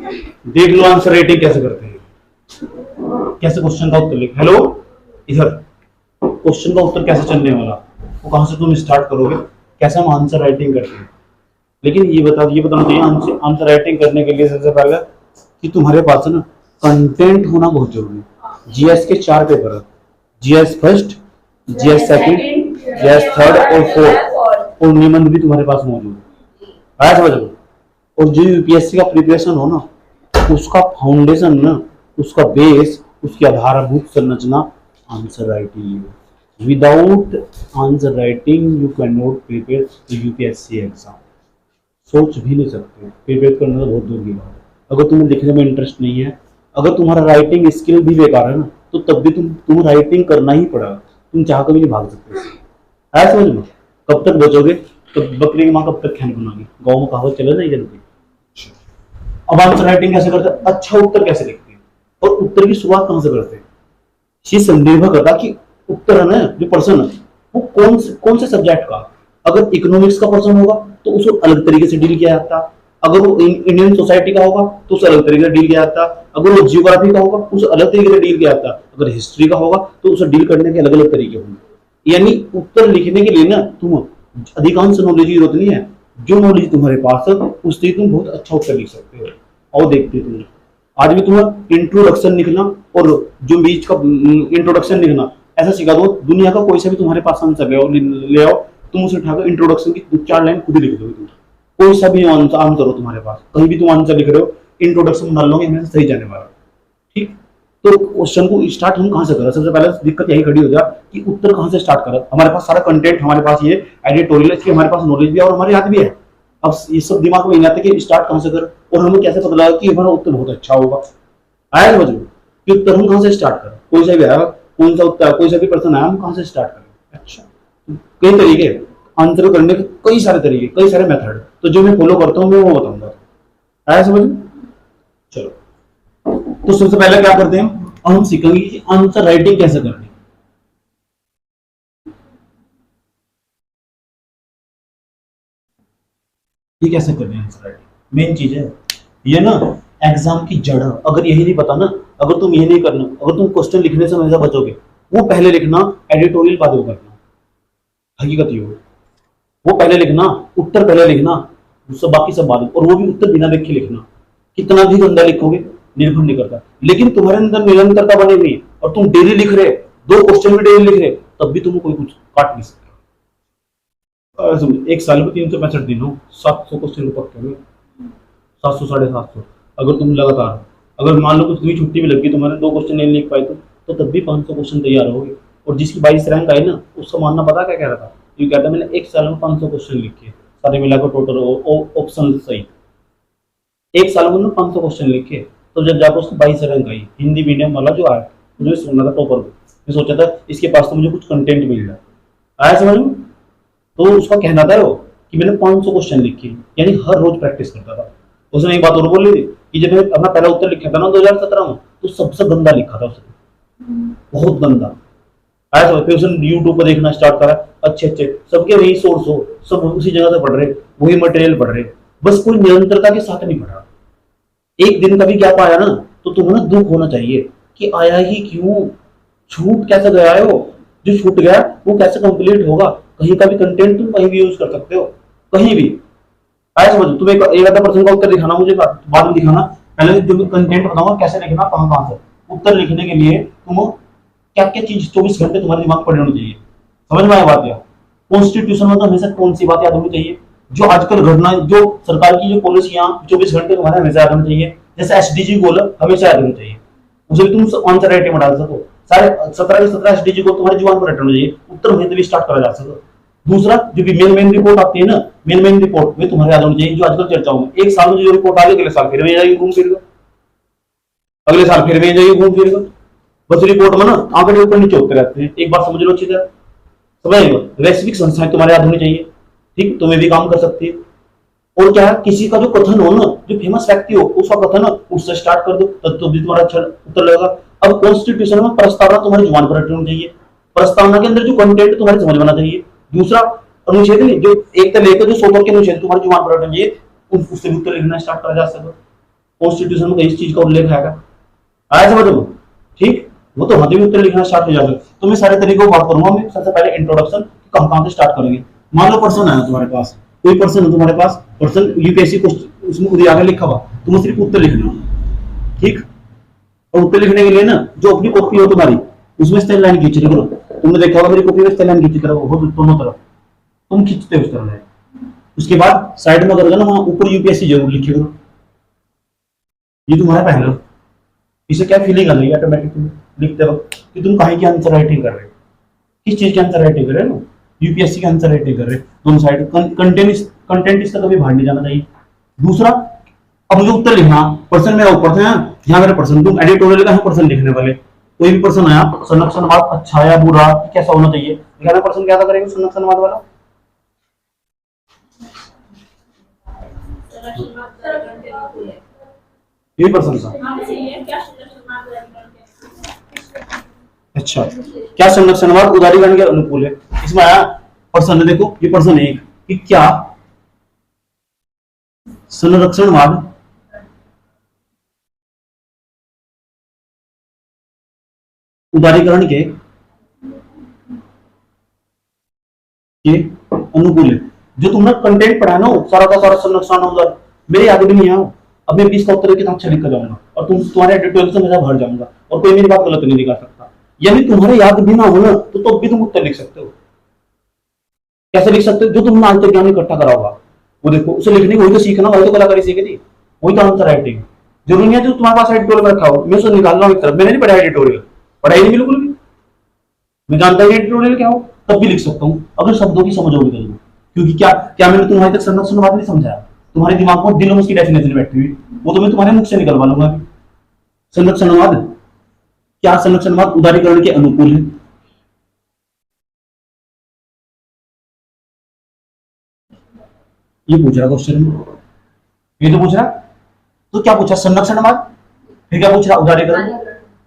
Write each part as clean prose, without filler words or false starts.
देख लो answer writing कैसे करते हैं, कैसे क्वेश्चन का उत्तर लिख। हेलो, इधर क्वेश्चन का उत्तर कैसे चलने वाला, वो कहां से तुम स्टार्ट करोगे, कैसे हम आंसर राइटिंग करते हैं। लेकिन ये बताना चाहिए आंसर राइटिंग करने के लिए सबसे पहले कि तुम्हारे पास ना कंटेंट होना बहुत जरूरी है। जीएस के 4 पेपर है, GS first, GS second, GS third और फोर्थ, और निबंध भी तुम्हारे पास मौजूद है। आया समझ लो। और जो यूपीएससी का प्रिपरेशन हो ना, उसका फाउंडेशन ना, उसका बेस, उसकी आधारभूत संरचना आंसर राइटिंग है। Without answer writing you can not prepare the UPSC exam. सोच भी नहीं सकते, प्रिपेयर करना तो बहुत दूर की बात है। अगर तुम्हें लिखने में इंटरेस्ट नहीं है, अगर तुम्हारा राइटिंग स्किल भी बेकार है ना, तो तब भी तुम राइटिंग करना ही पड़ेगा। तुम चाह कर भी नहीं भाग सकते। ऐसा समझ लो। कब तक बचोगे, तो बकरी की माँ कब तक खैन बनागी, गाँव में कहावत चले नहीं जल्दी। अब आंसर राइटिंग कैसे करते हैं, अच्छा उत्तर कैसे लिखते हैं, और उत्तर की शुरुआत कहां से करते हैं, ये निर्भर करता है कि उत्तर है ना, जो पर्सन है वो कौन से सब्जेक्ट का। अगर इकोनॉमिक्स का पर्सन होगा तो उसको अलग तरीके से डील किया जाता। अगर वो इंडियन सोसाइटी का होगा तो उसे अलग तरीके से डील किया जाता। अगर वो जियोग्राफी का होगा उसे अलग तरीके से डील किया जाता। अगर हिस्ट्री का होगा तो उसे डील करने के अलग अलग तरीके होंगे। यानी उत्तर लिखने के लिए ना तुम अधिकांश नॉलेज की जरूरत नहीं है, जो नॉलेज तुम्हारे पास है उससे तुम बहुत अच्छा उत्तर लिख सकते हो। और देखते तुम आज भी तुम्हें इंट्रोडक्शन लिखना और जो बीच का इंट्रोडक्शन लिखना ऐसा सिखा दो, दुनिया का कोई सा भी तुम्हारे पास आंसर ले आओ, तुम उसे उठाकर इंट्रोडक्शन की 2-4 लाइन खुद ही लिख दोगे। तुम कोई सा भी आंसर हो तुम्हारे पास, कहीं भी तुम आंसर लिख रहे हो, इंट्रोडक्शन डाल लोगे, हमेशा सही जाने वाला। ठीक, तो क्वेश्चन को स्टार्ट हम कहां से करें, सबसे पहले दिक्कत यही खड़ी हो जाए कि उत्तर कहां से स्टार्ट करें। हमारे पास सारा कंटेंट, हमारे पास ये एडिटोरियल, इसकी हमारे पास नॉलेज भी है और हमारे याद भी है। अब ये सब दिमाग में नहीं आता कि स्टार्ट कहां से करें, और हमें कैसे पता लगा कि हमारा उत्तर बहुत अच्छा होगा। आया समझ लो कि उत्तर हम कहां से स्टार्ट करें, कोई सा भी आया, कौन सा उत्तर, कोई सा भी प्रश्न आया, हम कहां से स्टार्ट करें। अच्छा, कई तरीके आंसर करने के, कई सारे तरीके, कई सारे मेथड, तो जो मैं फॉलो करता हूँ मैं वो बताऊंगा। आया समझ। चलो, तो सबसे पहले क्या करते हैं, हम सीखेंगे कि आंसर राइटिंग कैसे करनी। ये कैसे करनी है आंसर राइटिंग, मेन चीज है ये ना, एग्जाम की जड़ है। अगर यही नहीं पता ना, अगर तुम ये नहीं करना, अगर तुम क्वेश्चन लिखने से हमेशा बचोगे, वो पहले लिखना, एडिटोरियल बाद में करना, हकीकत ये वो पहले लिखना, उत्तर पहले लिखना, सब बाकी सब बाद, और वो भी उत्तर बिना देख के लिखना। कितना भी गंदा लिखोगे निर्भर नहीं करता, लेकिन तुम्हारे अंदर निरंतरता बनी हुई और तुम डेली लिख रहे, 2 क्वेश्चन भी डेली लिख रहे, तब भी तुम्हें कोई कुछ काट नहीं सकता। एक साल में 365 दिन हो, 700 क्वेश्चन पक्के हुए, 700 750। अगर तुम लगातार, अगर मान लो कि तुम्हें छुट्टी भी लगी, तुम्हारे 2 क्वेश्चन नहीं लिख पाए तो तब भी 500 क्वेश्चन तैयार हो गए। और जिसकी 22 रैंक आई ना, उसका मानना पता क्या कह रहा था, ये कहता मैंने 1 साल में 500 क्वेश्चन लिखे, सारे मिलाकर टोटल ऑप्शन सही, 1 साल में 500 क्वेश्चन लिखे। तो जब जाकर उसको 22 रैंक आई, हिंदी मीडियम वाला जो आया, मुझे सुनना था टॉपर को, मैं सोचा था इसके पास तो मुझे कुछ कंटेंट मिल जाए। आया समझ में। तो उसका कहना था वो कि मैंने 500 क्वेश्चन लिखे, यानी हर रोज प्रैक्टिस करता था। उसने एक बात और बोली थी कि जब मैं अपना पहला उत्तर लिखा था ना 2017 में, तो सबसे गंदा लिखा था उसने, बहुत गंदा। आया फिर उसने यूट्यूब पर देखना स्टार्ट करा, अच्छे सबके वही सोर्स हो, सब उसी जगह से पढ़ रहे, वही मटेरियल पढ़ रहे, बस कोई निरंतरता के साथ नहीं पढ़ा। एक दिन का भी गैप आया ना, तो तुम्हें ना दुख होना चाहिए कि आया ही क्यों, छूट कैसे गया है वो, जो छूट गया वो कैसे कंप्लीट होगा। कहीं का भी कंटेंट तुम कहीं भी यूज कर सकते हो, कहीं भी। आया समझ। तुम एक आधा पर्सन का उत्तर दिखाना मुझे, बाद में दिखाना, पहले जो कंटेंट बताऊंगा कैसे लिखना, कहां से। उत्तर लिखने के लिए तुम क्या क्या चीज 24 घंटे तुम्हारे दिमाग पर होनी चाहिए। समझ में आया बात। या कॉन्स्टिट्यूशन में तो हमेशा कौन सी बात याद होनी चाहिए, जो आजकल घटना, जो सरकार की जो पॉलिसियां 24 घंटे तुम्हारे हमेशा याद होनी चाहिए। जैसे एसडीजी गोल हमेशा याद होनी चाहिए, उसे भी तुम आंसर राइटिंग में डाल सको। सारे 17 के 17 एसडीजी गोल तुम्हारी जुबान पर रटना चाहिए, उत्तर वहीं से भी स्टार्ट करा जा सके। दूसरा, जो भी मेन रिपोर्ट आती है ना, मेन रिपोर्ट में तुम्हारे याद होनी चाहिए, जो आजकल चर्चाओं में। एक साल में जो रिपोर्ट आ गई, अगले साल फिर में जाएगी घूम फिर, अगले साल फिर में जाएगी घूम फिर। बस रिपोर्ट में ना आंकड़े ऊपर नीचे होते रहते हैं, एक बार समझ लो अच्छी तरह, समझ। वैश्विक संस्थाएं तुम्हारे याद होनी चाहिए, ठीक, तुम्हें भी काम कर सकती है। और क्या है, किसी का जो कथन हो ना, जो फेमस व्यक्ति हो, उसका कथन ना उससे स्टार्ट कर दो, तब तो भी तुम्हारा अच्छा उत्तर लगेगा। अब कॉन्स्टिट्यूशन में प्रस्तावना तुम्हारी जुबान पर रटनी चाहिए, प्रस्तावना के अंदर जो कंटेंट तुम्हारे समझ में आना चाहिए। दूसरा, अनुच्छेद जो एक तक लेकर जो 100 के अनुच्छेद तुम्हारी जुबान पर रटने चाहिए, उससे भी उत्तर लिखना स्टार्ट करा जा सकता। कॉन्स्टिट्यूशन में इस चीज का उल्लेख आएगा, आया समझ में? ठीक, वो तो हाथी में उत्तर लिखना स्टार्ट हो जाएगा। तो मैं सारे तरीकों की बात करूंगा। मैं सबसे पहले इंट्रोडक्शन, कहां से स्टार्ट करेंगे। मान लो पर्सन आया तुम्हारे पास, कोई पर्सन है तुम्हारे पास, पर्सन यूपीएससी को उसमें खुद आगे लिखा हुआ, तुम्हें सिर्फ उत्तर लिखना, ठीक। और उत्तर लिखने के लिए ना जो अपनी कॉपी हो तुम्हारी, उसमें से लाइन खींच रही करो। तुमने देखा होगा मेरी कॉपी में लाइन खींची करो, वो दोनों तरफ तुम खींचते हो इस तरह। उसके बाद साइड में करोगे ना, वहां ऊपर यूपीएससी जरूर लिखे करो। ये तुम्हारा पहला, इसे क्या फीलिंग आ रही है ऑटोमेटिकली लिखते वक्त कि तुम कहीं की आंसर राइटिंग कर रहे हो, किस चीज की आंसर राइटिंग कर रहे हो, यूपीएससी की आंसर राइटिंग कर रहे हो। दोनों साइड कंटेंट इसका कभी बाहर नहीं जाना चाहिए। दूसरा, अब मुझे उत्तर लिखना, पर्सन मेरा ऊपर था, यहाँ मेरा पर्सन, तुम एडिटोरियल का पर्सन लिखने वाले, कोई भी पर्सन आया, संरक्षणवाद अच्छा या बुरा कैसा होना चाहिए लिखाना, पर्सन क्या करेंगे संरक्षणवाद वाला। ये पर्सन था, अच्छा क्या संरक्षणवाद उदारीकरण के अनुकूल है। इसमें आया पर्सन, देखो ये पर्सन एक कि क्या संरक्षणवाद उदारीकरण के अनुकूल है। जो तुमने कंटेंट पढ़ा ना सारा का सारा संरक्षण उदार मेरे याद भी नहीं आया। अब मैं 20 का उत्तर कितना अच्छा लिख कर जाऊंगा और तुम्हारे एडिटोरियल से मैं भर जाऊंगा और कोई मेरी बात गलत नहीं दिखा सकता। यानी तुम्हारे याद भी ना हो ना तो भी तुम उत्तर लिख सकते हो। कैसे लिख सकते हो? जो तुमने आज तक ज्ञान इकट्ठा करा होगा वो देखो, उसे लिखने वही तो सीखना, वही तो कलाकारी सीखी थी, वही तो आंसर राइटिंग। जरूरी नहीं है जो तुम्हारे पास एडिटोरियल रखा हो मैं उसे निकाल रहा हूँ एक तरफ। मैंने नहीं पढ़ा एडिटोरियल, पढ़ाई नहीं बिल्कुल भी, मैं जानता ही एडिटोरियल क्या हो, तब भी लिख सकता हूँ अगर शब्दों की समझ होगी तो। क्योंकि क्या मैंने तुम्हारे तक संरक्षणवाद नहीं समझाया, तुम्हारे दिमाग में दिलों में उसकी डेफिनेशन बैठी हुई, वो तो मैं तुम्हारे मुख से निकलवा लूंगा। संरक्षणवाद क्या संरक्षणवाद उदारीकरण के अनुकूल है। ये पूछ रहा क्वेश्चन, ये तो पूछ रहा, तो क्या पूछा संरक्षणवाद, फिर क्या पूछ रहा उदारीकरण।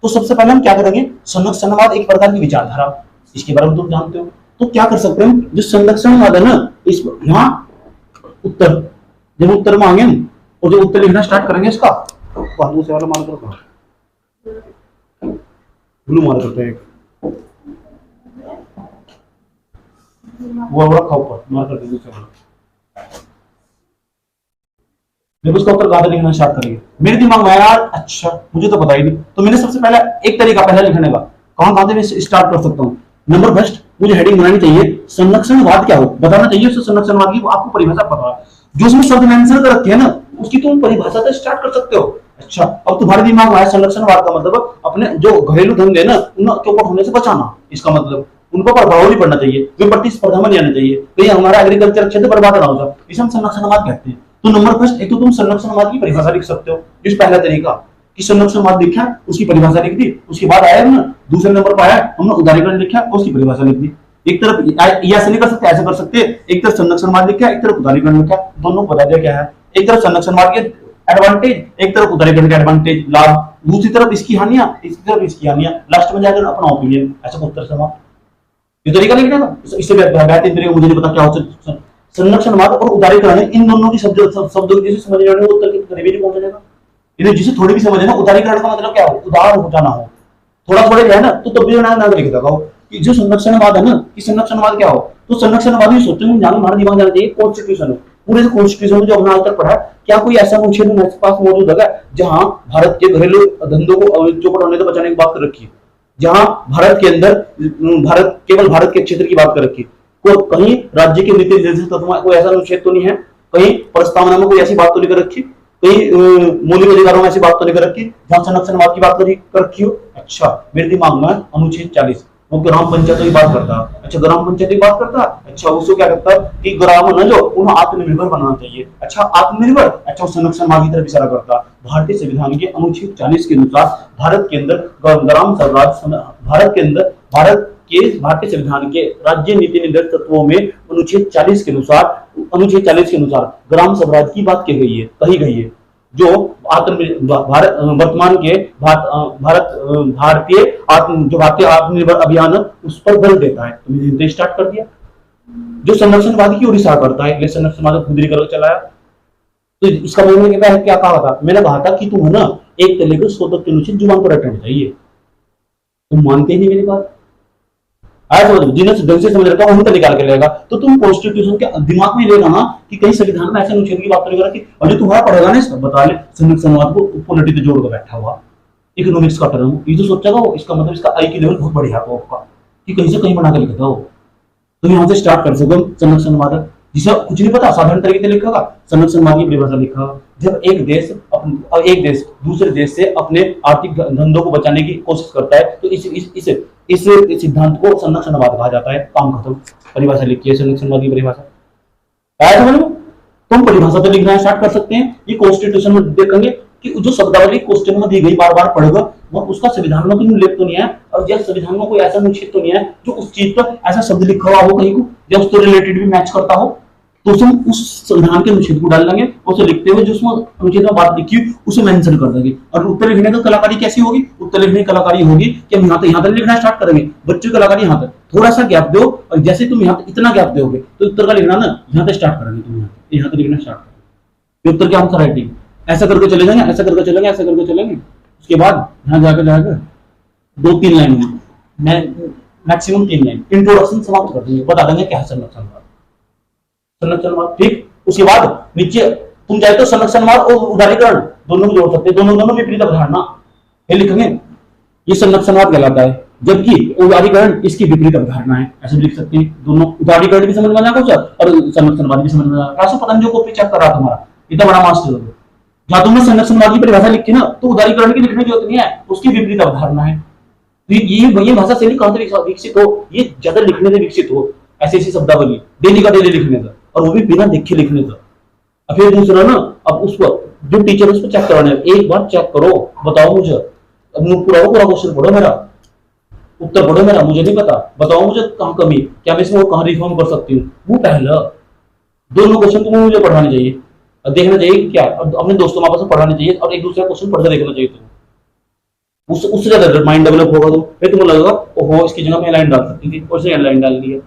तो सबसे पहले हम क्या करेंगे, संरक्षणवाद एक प्रकार की विचारधारा, इसके बारे में तुम जानते हो। तो क्या कर सकते हैं, जो संरक्षणवाद है ना, इस यहाँ उत्तर, जब उत्तर मांगे और जो उत्तर लिखना स्टार्ट करेंगे इसका दूसरे वाला मान करो, ब्लू मार करते हैं, वो रखा ऊपर मार करते हैं दूसरे वाला। जब उसका उत्तर गाता लिखना स्टार्ट करेंगे, मेरे दिमाग में यार अच्छा मुझे तो पता ही नहीं, तो मैंने सबसे पहले एक तरीका पहला लिखने का, कहां से मैं स्टार्ट कर सकता हूँ। नंबर फर्स्ट मुझे हेडिंग बनानी चाहिए, संरक्षणवाद क्या हो बताना चाहिए। उससे संरक्षणवाद की आपको परिभाषा पता है, जो उसमें शब्द मेंशन कर रखे हैं ना उसकी तुम परिभाषा से स्टार्ट कर सकते हो। अच्छा, अब तुम्हारे दिमाग में आया संरक्षणवाद का मतलब अपने जो घरेलू धंधे ना उन चौपट होने से बचाना, इसका मतलब उनको प्रभाव नहीं पड़ना चाहिए, वे प्रतिस्पर्धा में नहीं आना चाहिए, कहीं हमारा एग्रीकल्चर क्षेत्र बर्बाद ना हो जाए, इसे हम संरक्षणवाद कहते हैं। तो नंबर फर्स्ट एक तो तुम संरक्षणवाद की परिभाषा लिख सकते हो, जिस पहला तरीका कि संरक्षणवाद लिखा उसकी परिभाषा लिख दी, उसके बाद आया ना दूसरे नंबर पर आया हमने उदारीकरण लिखा उसकी परिभाषा लिख दी। एक तरफ ऐसे नहीं कर सकते, ऐसे कर सकते, एक तरफ संरक्षणवाद लिखा एक तरफ उदारीकरण लिखा, दोनों बता दिया क्या है। एक तरफ संरक्षणवाद के एडवांटेज, एक तरफ उदारीकरण के एडवांटेज लाभ, दूसरी तरफ इसकी हानियां, इसकी तरफ इसकी हानियां, लास्ट में जाकर अपना ओपिनियन, ऐसा उत्तर समाप्त। ये तरीका लिखने का, इससे बेहतर तरीका मुझे नहीं पता क्या हो। संरक्षणवाद और उदारीकरण इन दोनों की शब्दों की समझ लेने को उत्तर के करीब नहीं पहुंचा जाएगा। इन्हें जिसे थोड़ी भी समझ है ना, उदारीकरण का मतलब क्या हो, उदार हो जाना हो, थोड़ा थोड़ा है ना, तो तब भी ना लिख देगा कि जो संरक्षणवाद है ना, कि संरक्षणवाद क्या हो, तो संरक्षणवाद ही सोचते हैं हमारे दिमाग जाना चाहिए कॉन्स्टिट्यूशन, पूरे कॉन्स्टिट्यूशन जो हमने आज तक पढ़ा, क्या कोई ऐसा अनुच्छेद हमारे पास मौजूद है जहां भारत के घरेलू धंधों को चौपट होने से बचाने की बात कर रखी है, जहां भारत के अंदर केवल भारत के क्षेत्र की बात कर रखी है, कहीं राज्य के नीति निर्देशित तत्वों कोई ऐसा अनुच्छेद तो नहीं है, कहीं प्रस्तावना में कोई ऐसी बात तो नहीं कर रखी, कहीं मौलिक अधिकारों में ऐसी बात तो नहीं कर रखी जहां संरक्षणवाद की बात कर रखी हो। अच्छा, मेरे दिमाग में अनुच्छेद 40 वो ग्राम पंचायतों की बात करता है। अच्छा, ग्राम पंचायत की बात करता है, अच्छा उसको क्या करता है कि ग्राम ना जो उन्हें आत्मनिर्भर बनाना चाहिए। अच्छा, आत्मनिर्भर, अच्छा वो संरक्षणवाद की तरफ इशारा करता है। भारतीय संविधान के अनुच्छेद 40 के अनुसार भारत के अंदर ग्राम स्वराज, भारतीय संविधान के राज्य नीति निर्देशक तत्वों में अनुच्छेद 40 के अनुसार ग्राम स्वराज की बात कही गई है, जो वर्तमान के भारतीय आत्मनिर्भर अभियान उस पर बल देता है। तो मैंने स्टार्ट कर दिया, जो संरक्षणवाद की ओर इशारा करता है, संरक्षणवाद खुद ही कर चलाया। तो इसका मतलब क्या कहा था, मैंने कहा था कि तुम है ना एक तले को 100 तक के नीचे जुबान पर रटना चाहिए, तुम मानते ही नहीं मेरी बात। आज जिन्हें ढंग से समझ रखा उन्हीं का निकाल के लेगा। तो तुम कॉन्स्टिट्यूशन के दिमाग में लेगा ना कि कहीं संविधान में ऐसे अनुच्छेद की बात करेगा कि और जो तुम्हारा पढ़ेगा ना बता ले संविधान को पॉलिटिक्स जोड़ कर बैठा हुआ इकोनॉमिक्स का टर्म, ये तो सोचेगा वो, इसका मतलब इसका आई की लेवल बहुत बढ़िया है आपका कि कहीं से कहीं बना के लिखता हो। तो यहाँ से स्टार्ट कर सको संरक्षणवाद, जिसे कुछ नहीं पता साधारण तरीके से लिखा संरक्षणवाद की परिभाषा लिखा। जब एक देश दूसरे देश से अपने आर्थिक धंधों को बचाने की कोशिश करता है तो इस सिद्धांत को संरक्षणवाद कहा जाता है। काम खत्म, परिभाषा लिखी है संरक्षणवाद की परिभाषा। आया समझ में? तुम परिभाषा तो लिखना स्टार्ट कर सकते हैं। ये कॉन्स्टिट्यूशन में देखेंगे कि जो शब्दावली क्वेश्चन में दी गई बार बार पढ़ेगा वो उसका संविधान में कोई उल्लेख तो नहीं है, और जब संविधान में कोई ऐसा अनुच्छेद तो नहीं है जो उस चीज पर ऐसा शब्द लिखा हुआ हो कहीं को या उससे रिलेटेड भी मैच करता हो, तो उसमें उस संविधान के अनुच्छेद को डाल देंगे, उसे लिखते हुए जो उसमें अनुच्छेद में बात लिखी उसे मेंशन कर देंगे। और उत्तर लिखने की कलाकारी कैसी होगी? उत्तर लिखने की कलाकारी होगी कि हम यहाँ तक लिखना स्टार्ट करेंगे, बच्चों की कलाकारी यहाँ तक थोड़ा सा गैप दो, और जैसे तुम यहाँ इतना गैप दोगे तो उत्तर का लिखना ना यहाँ तक स्टार्ट करेंगे, तुम यहाँ तक लिखना स्टार्ट करेंगे, उत्तर की आंसर राइटिंग ऐसा करके चले जाएंगे, ऐसा करके चलेंगे, ऐसा करके चलेंगे। उसके बाद यहाँ जाकर 2-3 लाइन में मैक्सिमम 3 लाइन इंट्रोडक्शन समाप्त कर देंगे, बता देंगे क्या है संरक्षणवाद। ठीक, उसके बाद नीचे तुम चाहे तो संरक्षणवाद और उदारीकरण दोनों को जोड़ सकते हैं, दोनों विपरीत अवधारणा ये लिखेंगे, ये संरक्षणवाद कहलाता है, जबकि उदारीकरण इसकी विपरीत अवधारणा है, ऐसे भी लिख सकते हैं। दोनों उदारीकरण भी समझ में आना कुछ और संरक्षणवाद भी समझ में आना। पतंजलि को चेक कर रहा तुम्हारा इतना बड़ा मास्टर है, जहां तुमने संरक्षणवाद की परिभाषा लिखी ना तो उदारीकरण की लिखने की जरूरत नहीं है, उसकी विपरीत अवधारणा है। तो ये भाषा शैली कहां से विकसित हो? ये ज्यादा लिखने से विकसित हो, ऐसी शब्दावली डेली का डेली लिखने का, और वो भी बिना देखे लिखने का। अब फिर दूसरा ना, अब उसको जो टीचर उसको चेक कराने एक बार चेक करो, बताओ मुझे, अब पूरा क्वेश्चन पढ़ो मेरा, उत्तर पढ़ो मेरा, मुझे नहीं पता, बताओ मुझे कहाँ कमी, क्या मैं इसमें कहाँ रिफॉर्म कर सकती हूँ। वो पहला दोनों क्वेश्चन तुम्हें मुझे पढ़ाने चाहिए और देखना चाहिए क्या, और अपने दोस्तों आपस में पढ़ाने चाहिए और एक दूसरे क्वेश्चन पढ़कर देखना चाहिए। तुम्हें उससे ज्यादा माइंड डेवलप होगा। फिर तुम्हें लगेगा ओहो इसकी जगह मैं लाइन डाल सकती थी और लाइन डाल दी है।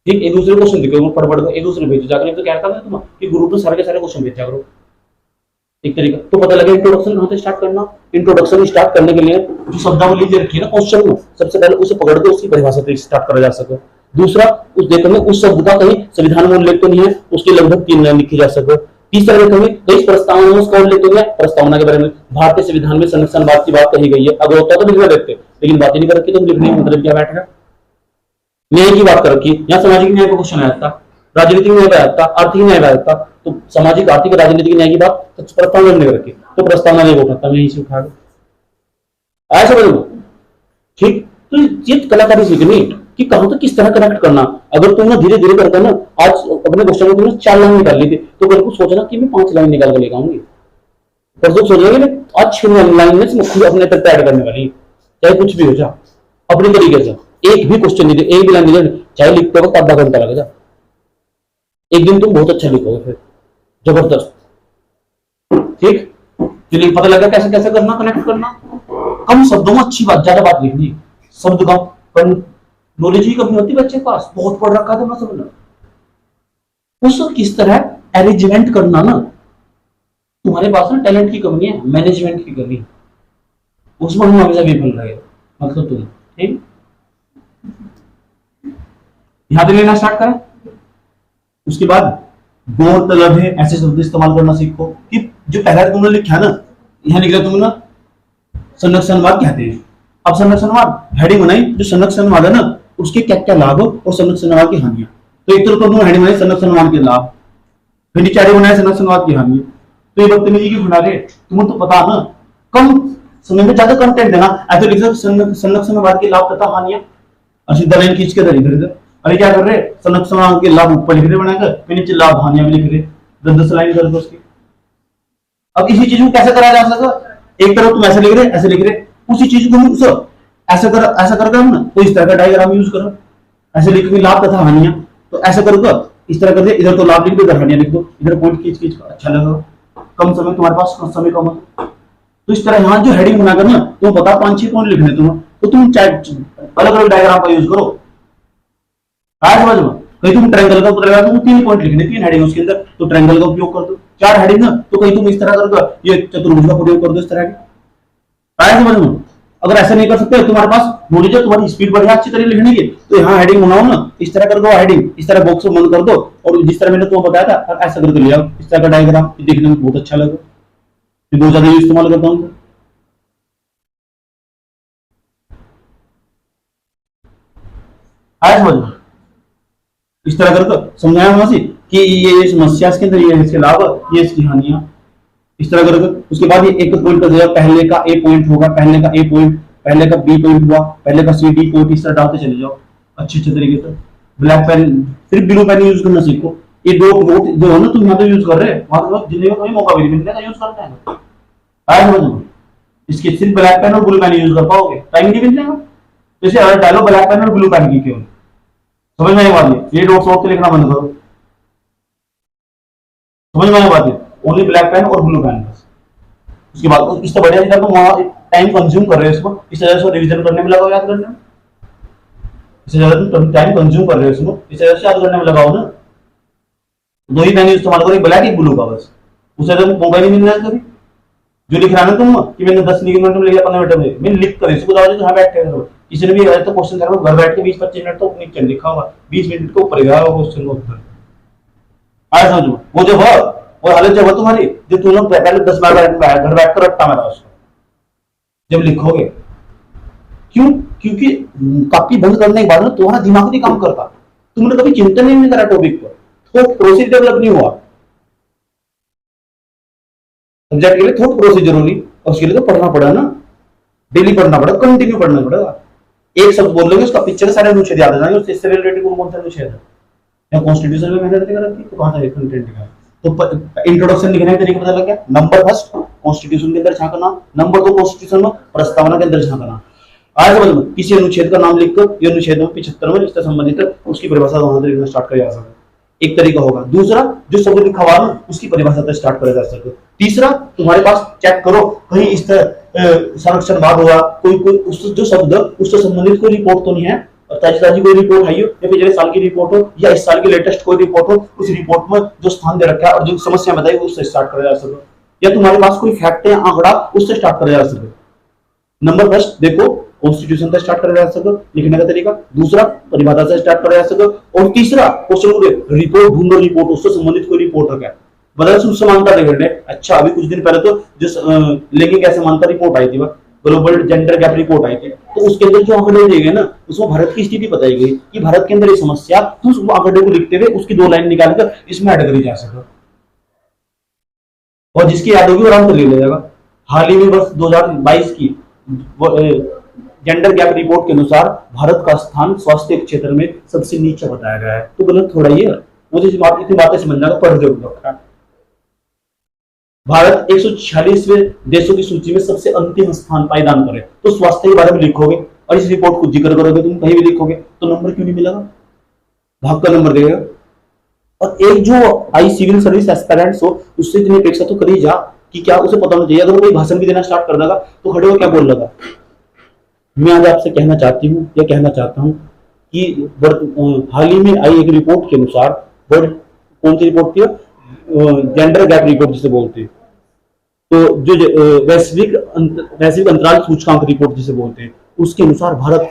ठीक, एक दूसरे क्वेश्चन दिखे पढ़ एक दूसरे भेजो जाकर, तो क्या करना तुम कि ग्रुप में सारे के सारे क्वेश्चन भेजा करो एक तरीका। तो पता लगे इंट्रोडक्शन कहां से स्टार्ट करना। इंट्रोडक्शन स्टार्ट करने के लिए जो शब्दावली जो रखी है ना क्वेश्चन में, सबसे पहले उसे पकड़ के उसकी परिभाषा से स्टार्ट करा जा सके। दूसरा, उस देखेंगे उस शब्द का कहीं संविधान में उल्लेख तो नहीं है, उसके लगभग 3 लाइन लिखी जा सके। तीसरा देखेंगे कई प्रस्तावना में उसका उल्लेख तो है, प्रस्तावना के बारे में भारतीय संविधान में संरक्षणवाद की बात कही गई है। अगर होता तो लिखना देते, लेकिन बात नहीं कर रखी तो लिखने का मतलब क्या बैठेगा। न्याय की बात कर रखी, यहाँ सामाजिक न्याय का क्वेश्चन आया था, राजनीतिक न्याय आया था, आर्थिक न्याय आया था, तो सामाजिक आर्थिक राजनीतिक न्याय की बात प्रस्तावना में रखी, तो प्रस्तावना नहीं उठाता, मैं इसे उठा ऐसा बोलो। ठीक, तो ये कलाकारी सीखनी कि कहां तक किस तरह कनेक्ट करना। अगर तुमने धीरे धीरे करके ना आज अपने क्वेश्चन में तुमने 4 लाइन निकाल ली थी, तो कल को सोचना कि मैं 5 लाइन निकाल कर लेकर आऊंगी, परसों सोचेंगे आज 6 लाइन में खुद अपने तक ऐड करने वाली, चाहे कुछ भी हो जा अपने तरीके से। एक भी क्वेश्चन नहीं दे, एक भी लाइन नहीं दे, चाहे लिखते वक्त आधा घंटा लगे जा, एक दिन तुम बहुत अच्छा लिखोगे फिर जबरदस्त। ठीक, चलिए पता लगा कैसे कैसे करना, कनेक्ट करना। कम शब्दों में अच्छी बात, ज्यादा बात लिखनी, शब्द कम, पर नॉलेज ही कमी होती बच्चे के पास, बहुत पढ़ रखा था ना समझना। उसको किस तरह अरेंजमेंट करना ना, तुम्हारे पास ना टैलेंट की कमी है, मैनेजमेंट की कमी, उसमें हम हमेशा विफल रहे मतलब तुम। ठीक, यहां पे लेना स्टार्ट करें। उसके बाद गौरतलब है ऐसे शब्द इस्तेमाल करना सीखो कि जो पहला तुमने लिखा ना, यहां लिख रहा तुमने ना संरक्षणवाद कहते हैं। अब संरक्षणवाद हेडिंग बनाई, जो संरक्षणवाद है ना उसके क्या क्या लाभ और संरक्षणवाद की हानियां। तो एक तरफ तो तुमने हेडिंग बनाई संरक्षणवाद के लाभ, फिर नीचे हेडिंग बनाई संरक्षणवाद की हानियां। तो ये बदतमीजी की खुना रहे, तुम्हें तो पता ना कम समय में ज्यादा कंटेंट देना, ऐसे लिख संरक्षणवाद के लाभ तथा हानियां और सीधा लाइन खींच के इधर। अरे क्या कर रहे, संरक्षणवाद के लाभ ऊपर लिख रहे बनाकर, फिर नीचे लाभ हानियां भी लिख रहे, 10-10 लाइन कर दो उसकी। अब इसी चीज को कैसे करा जा सकता, एक तरफ तुम ऐसे लिख रहे, उसी चीज को ऐसा कर हम ना तो इस तरह का डायग्राम यूज करो, ऐसे लिख के लाभ तथा हानियां, तो ऐसा करोगे इस तरह कर दे, इधर तो लाभ लिख दो, इधर हानियां लिख दो, इधर पॉइंट खींच अच्छा लगेगा, कम समय तुम्हारे पास समय कम है। तो इस तरह यहाँ जो हेडिंग बनाकर ना तुम बता 5-6 पॉइंट लिखने तुम्हें, तो तुम अलग अलग डायग्राम का यूज करो। समझ में, कहीं तुम ट्रायंगल का उत्तर लगा तो 3 पॉइंट लिखने, 3 हेडिंग उसके अंदर, तो ट्रायंगल का उपयोग कर दो। चार हेडिंग ना, तो कहीं तुम इस तरह कर दो, ये चतुर्भुज का प्रयोग कर दो इस तरह के, आया समझ में? अगर ऐसा नहीं कर सकते, तुम्हारे पास नॉलेज है, तुम्हारी स्पीड बढ़िया अच्छी तरह लिखने की, तो यहाँ हेडिंग बनाओ ना, इस तरह कर दो हेडिंग, इस तरह बॉक्स बंद कर दो, और जिस तरह मैंने तुम्हें बताया था ऐसा करके ले आओ, इस तरह का डायग्राम, देखने में बहुत अच्छा लगे। बहुत ज्यादा इस्तेमाल करता हूँ। आया समझ में? इस तरह करके समझाया वहां से कि ये समस्या इसके अंदर, ये इसके लाभ, ये इसकी हानियां, इस तरह करके उसके बाद ये एक पॉइंट कर दिया, पहले का ए पॉइंट होगा, पहले का ए पॉइंट, पहले का बी पॉइंट हुआ, पहले का सी डी पॉइंट, इस तरह डालते चले जाओ अच्छे अच्छे तरीके से। ब्लैक पेन, सिर्फ ब्लू पेन यूज करना सीखो। ये दो नोट जो है ना तुम यहाँ पे यूज कर रहे हैं, वहां तो जिंदगी में मौका भी नहीं मिलने का यूज करते हैं। आया समझ में? इसके सिर्फ ब्लैक पेन और ब्लू पेन यूज कर पाओगे, टाइम नहीं मिलने का। जैसे अगर डालो ब्लैक पेन और ब्लू पेन की क्यों, समझ में आई बात? ये डॉट्स वॉट लिखना बंद करो, समझ में आई बात? ओनली ब्लैक पेन और ब्लू पेन बस। उसके बाद इससे बढ़िया चीज तुम वहां टाइम कंज्यूम कर रहे हो इसको, इस तरह से रिवीजन करने में लगाओ, याद करने में। इससे ज्यादा तुम टाइम कंज्यूम कर रहे हो इसको, इस तरह से याद करने में लगाओ ना। दो ही पेन इस्तेमाल करो, एक ब्लैक एक ब्लू का बस, उससे तो मौका नहीं मिल रहा है कभी। जो लिख रहा है ना तुम कि मैंने 10 मिनट में लिखा, 15 मिनट में मैंने लिख कर इसको बताओ, जहां बैठ के करो। किसी ने भी तो क्वेश्चन करो घर बैठ के 20-25 मिनट तो नीचे लिखा होगा, 20 मिनट को ऊपर गया क्वेश्चन को उत्तर। आया समझ में? वो जो है वो हालत जब तुम्हारी, जो तुम लोग पहले 10 बार घर बैठ कर रट्टा मारा उसको जब लिखोगे, क्यों? क्योंकि कॉपी बंद करने के बाद ना तुम्हारा दिमाग नहीं काम करता, तुमने कभी चिंतन नहीं करा टॉपिक पर, तो प्रोसेस डेवलप नहीं हुआ। सब्जेक्ट के लिए थोड़ा प्रोसेस जरूरी, और उसके लिए तो पढ़ना पड़ा ना, डेली पढ़ना पड़ा, कंटिन्यू पढ़ना पड़ेगा। एक शब्द बोल लोगे उसका पिक्चर सारे अनुच्छेद याद आ जाएंगे, उससे रिलेटेड कौन सा अनुच्छेद है, या कॉन्स्टिट्यूशन में मैंने कर रखी तो कहां था कंटेंट का। तो इंट्रोडक्शन लिखने का तरीका पता लग गया। नंबर फर्स्ट कॉन्स्टिट्यूशन के अंदर झांकना, नंबर 2 कॉन्स्टिट्यूशन में प्रस्तावना के अंदर झांकना। आज समझ में? किसी अनुच्छेद का नाम लिखकर ये अनुच्छेद 75 में इससे संबंधित है, उसकी परिभाषा वहां से लिखना स्टार्ट किया जा सकता है, एक तरीका होगा। दूसरा, जो शब्द लिखा हुआ है उसकी परिभाषा से स्टार्ट किया जा सकता है। तीसरा, तुम्हारे पास चेक करो कहीं इस तरह संरक्षणवाद हुआ, कोई जो शब्द उससे संबंधित कोई रिपोर्ट तो नहीं है, और ताजी कोई रिपोर्ट आई हो, या पिछले साल की रिपोर्ट हो, या इस साल की लेटेस्ट कोई रिपोर्ट हो, उस रिपोर्ट में जो स्थान दे रखा है और जो समस्या बताई उससे स्टार्ट करा जा सके, या तुम्हारे पास कोई फैक्ट है आंकड़ा उससे स्टार्ट करा जा सके। नंबर फर्स्ट देखो कॉन्स्टिट्यूशन से स्टार्ट करा जा सके लिखने का तरीका, दूसरा परिभाषा से स्टार्ट करा जा सके, और तीसरा क्वेश्चन रिपोर्ट ढूंढो, रिपोर्ट उससे संबंधित कोई रिपोर्ट है क्या, बदल समानता देखने। अच्छा, अभी कुछ दिन पहले तो जो लैंगिक असमानता रिपोर्ट आई थी, ग्लोबल जेंडर गैप रिपोर्ट आई थी, तो उसके अंदर जो आंकड़े दिए गए ना, उसमें भारत की स्थिति बताई गई कि भारत के अंदर ये समस्या, तो उस आंकड़े को लिखते हुए उसकी 2 लाइन निकालकर इसमें ऐड करी जा सके, और जिसकी याद होगी वो आराम से ले लेगा। हाल ही में वर्ष 2022 की जेंडर गैप रिपोर्ट के अनुसार भारत का स्थान स्वास्थ्य क्षेत्र में सबसे नीचे बताया गया है, तो गलत थोड़ा ही है। मुझे इतनी बातें समझना का पर जरूर रखा है। भारत 146वें देशों की सूची में सबसे अंतिम स्थान पायदान करे, तो स्वास्थ्य के बारे में लिखोगे और इस रिपोर्ट को जिक्र करोगे, तुम कहीं भी लिखोगे तो नंबर क्यों नहीं मिलेगा, भाग का नंबर देगा। और एक जो आई सिविल सर्विस एस्पिरेंट्स हो उससे इतनी अपेक्षा तो करी जा कि क्या उसे पता होना चाहिए। अगर कोई भाषण भी देना स्टार्ट कर देगा तो खड़े हो क्या बोल लगा। मैं आज आपसे कहना चाहती हूँ या कहना चाहता हूँ कि हाल ही में आई एक रिपोर्ट के अनुसार, कौन सी रिपोर्ट थी, जेंडर गैप रिपोर्ट जिसे बोलते हैं, तो जो वैश्विक अंतराल सूचकांक रिपोर्ट जिसे बोलते हैं, उसके अनुसार भारत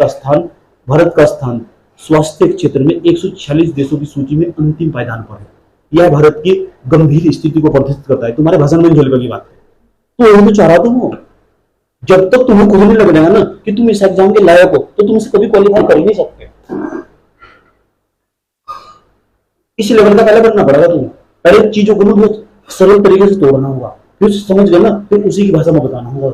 का स्थान स्वास्थ्य क्षेत्र में 146 देशों की सूची में अंतिम पायदान पर है। यह भारत की गंभीर स्थिति को प्रदर्शित करता है। तुम्हारे भाषण में झलक की बात है, तो वो तो चाह रहा तुम हो। जब तक तुम्हें खुद नहीं लग जाएगा ना कि तुम इस एग्जाम के लायक हो, तो तुम इसे कभी क्वालिफाई कर ही नहीं सकते। इस लेवल का पहले बनना पड़ेगा तुम्हें। पहले चीजों को बहुत सरल तरीके से तोड़ना होगा, फिर समझ गए ना, फिर उसी की भाषा में बताना होगा।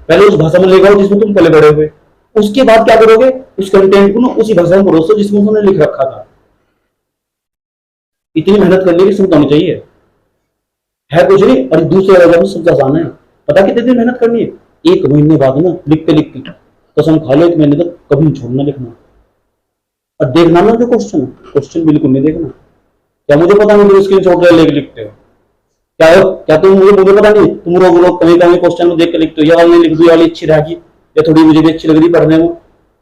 पहले उस भाषा में लेगा जिसमें तुम पहले बड़े हुए, उसके बाद क्या करोगे, उस कंटेंट को ना उसी भाषा में परोसो जिसमें उन्होंने लिख रखा था। इतनी मेहनत करने की क्षमता होनी चाहिए, है कुछ नहीं। और दूसरे एग्जाम में सबसे आसान है, पता कितनी देर मेहनत करनी है, 1 महीने बाद ना लिखते लिखते कसम खा लो 1 महीने तक कभी नहीं छोड़ना लिखना। और देखना ना जो क्वेश्चन बिल्कुल नहीं देखना। क्या मुझे पता नहीं स्क्रीन शॉट लिखते हो, क्या तुम मुझे पता नहीं, तुम लोग कभी कभी क्वेश्चन में देख के लिखते हो, ये वाली लिख दी, वाली अच्छी रहेगी, या थोड़ी मुझे भी अच्छी लग रही पढ़ने में,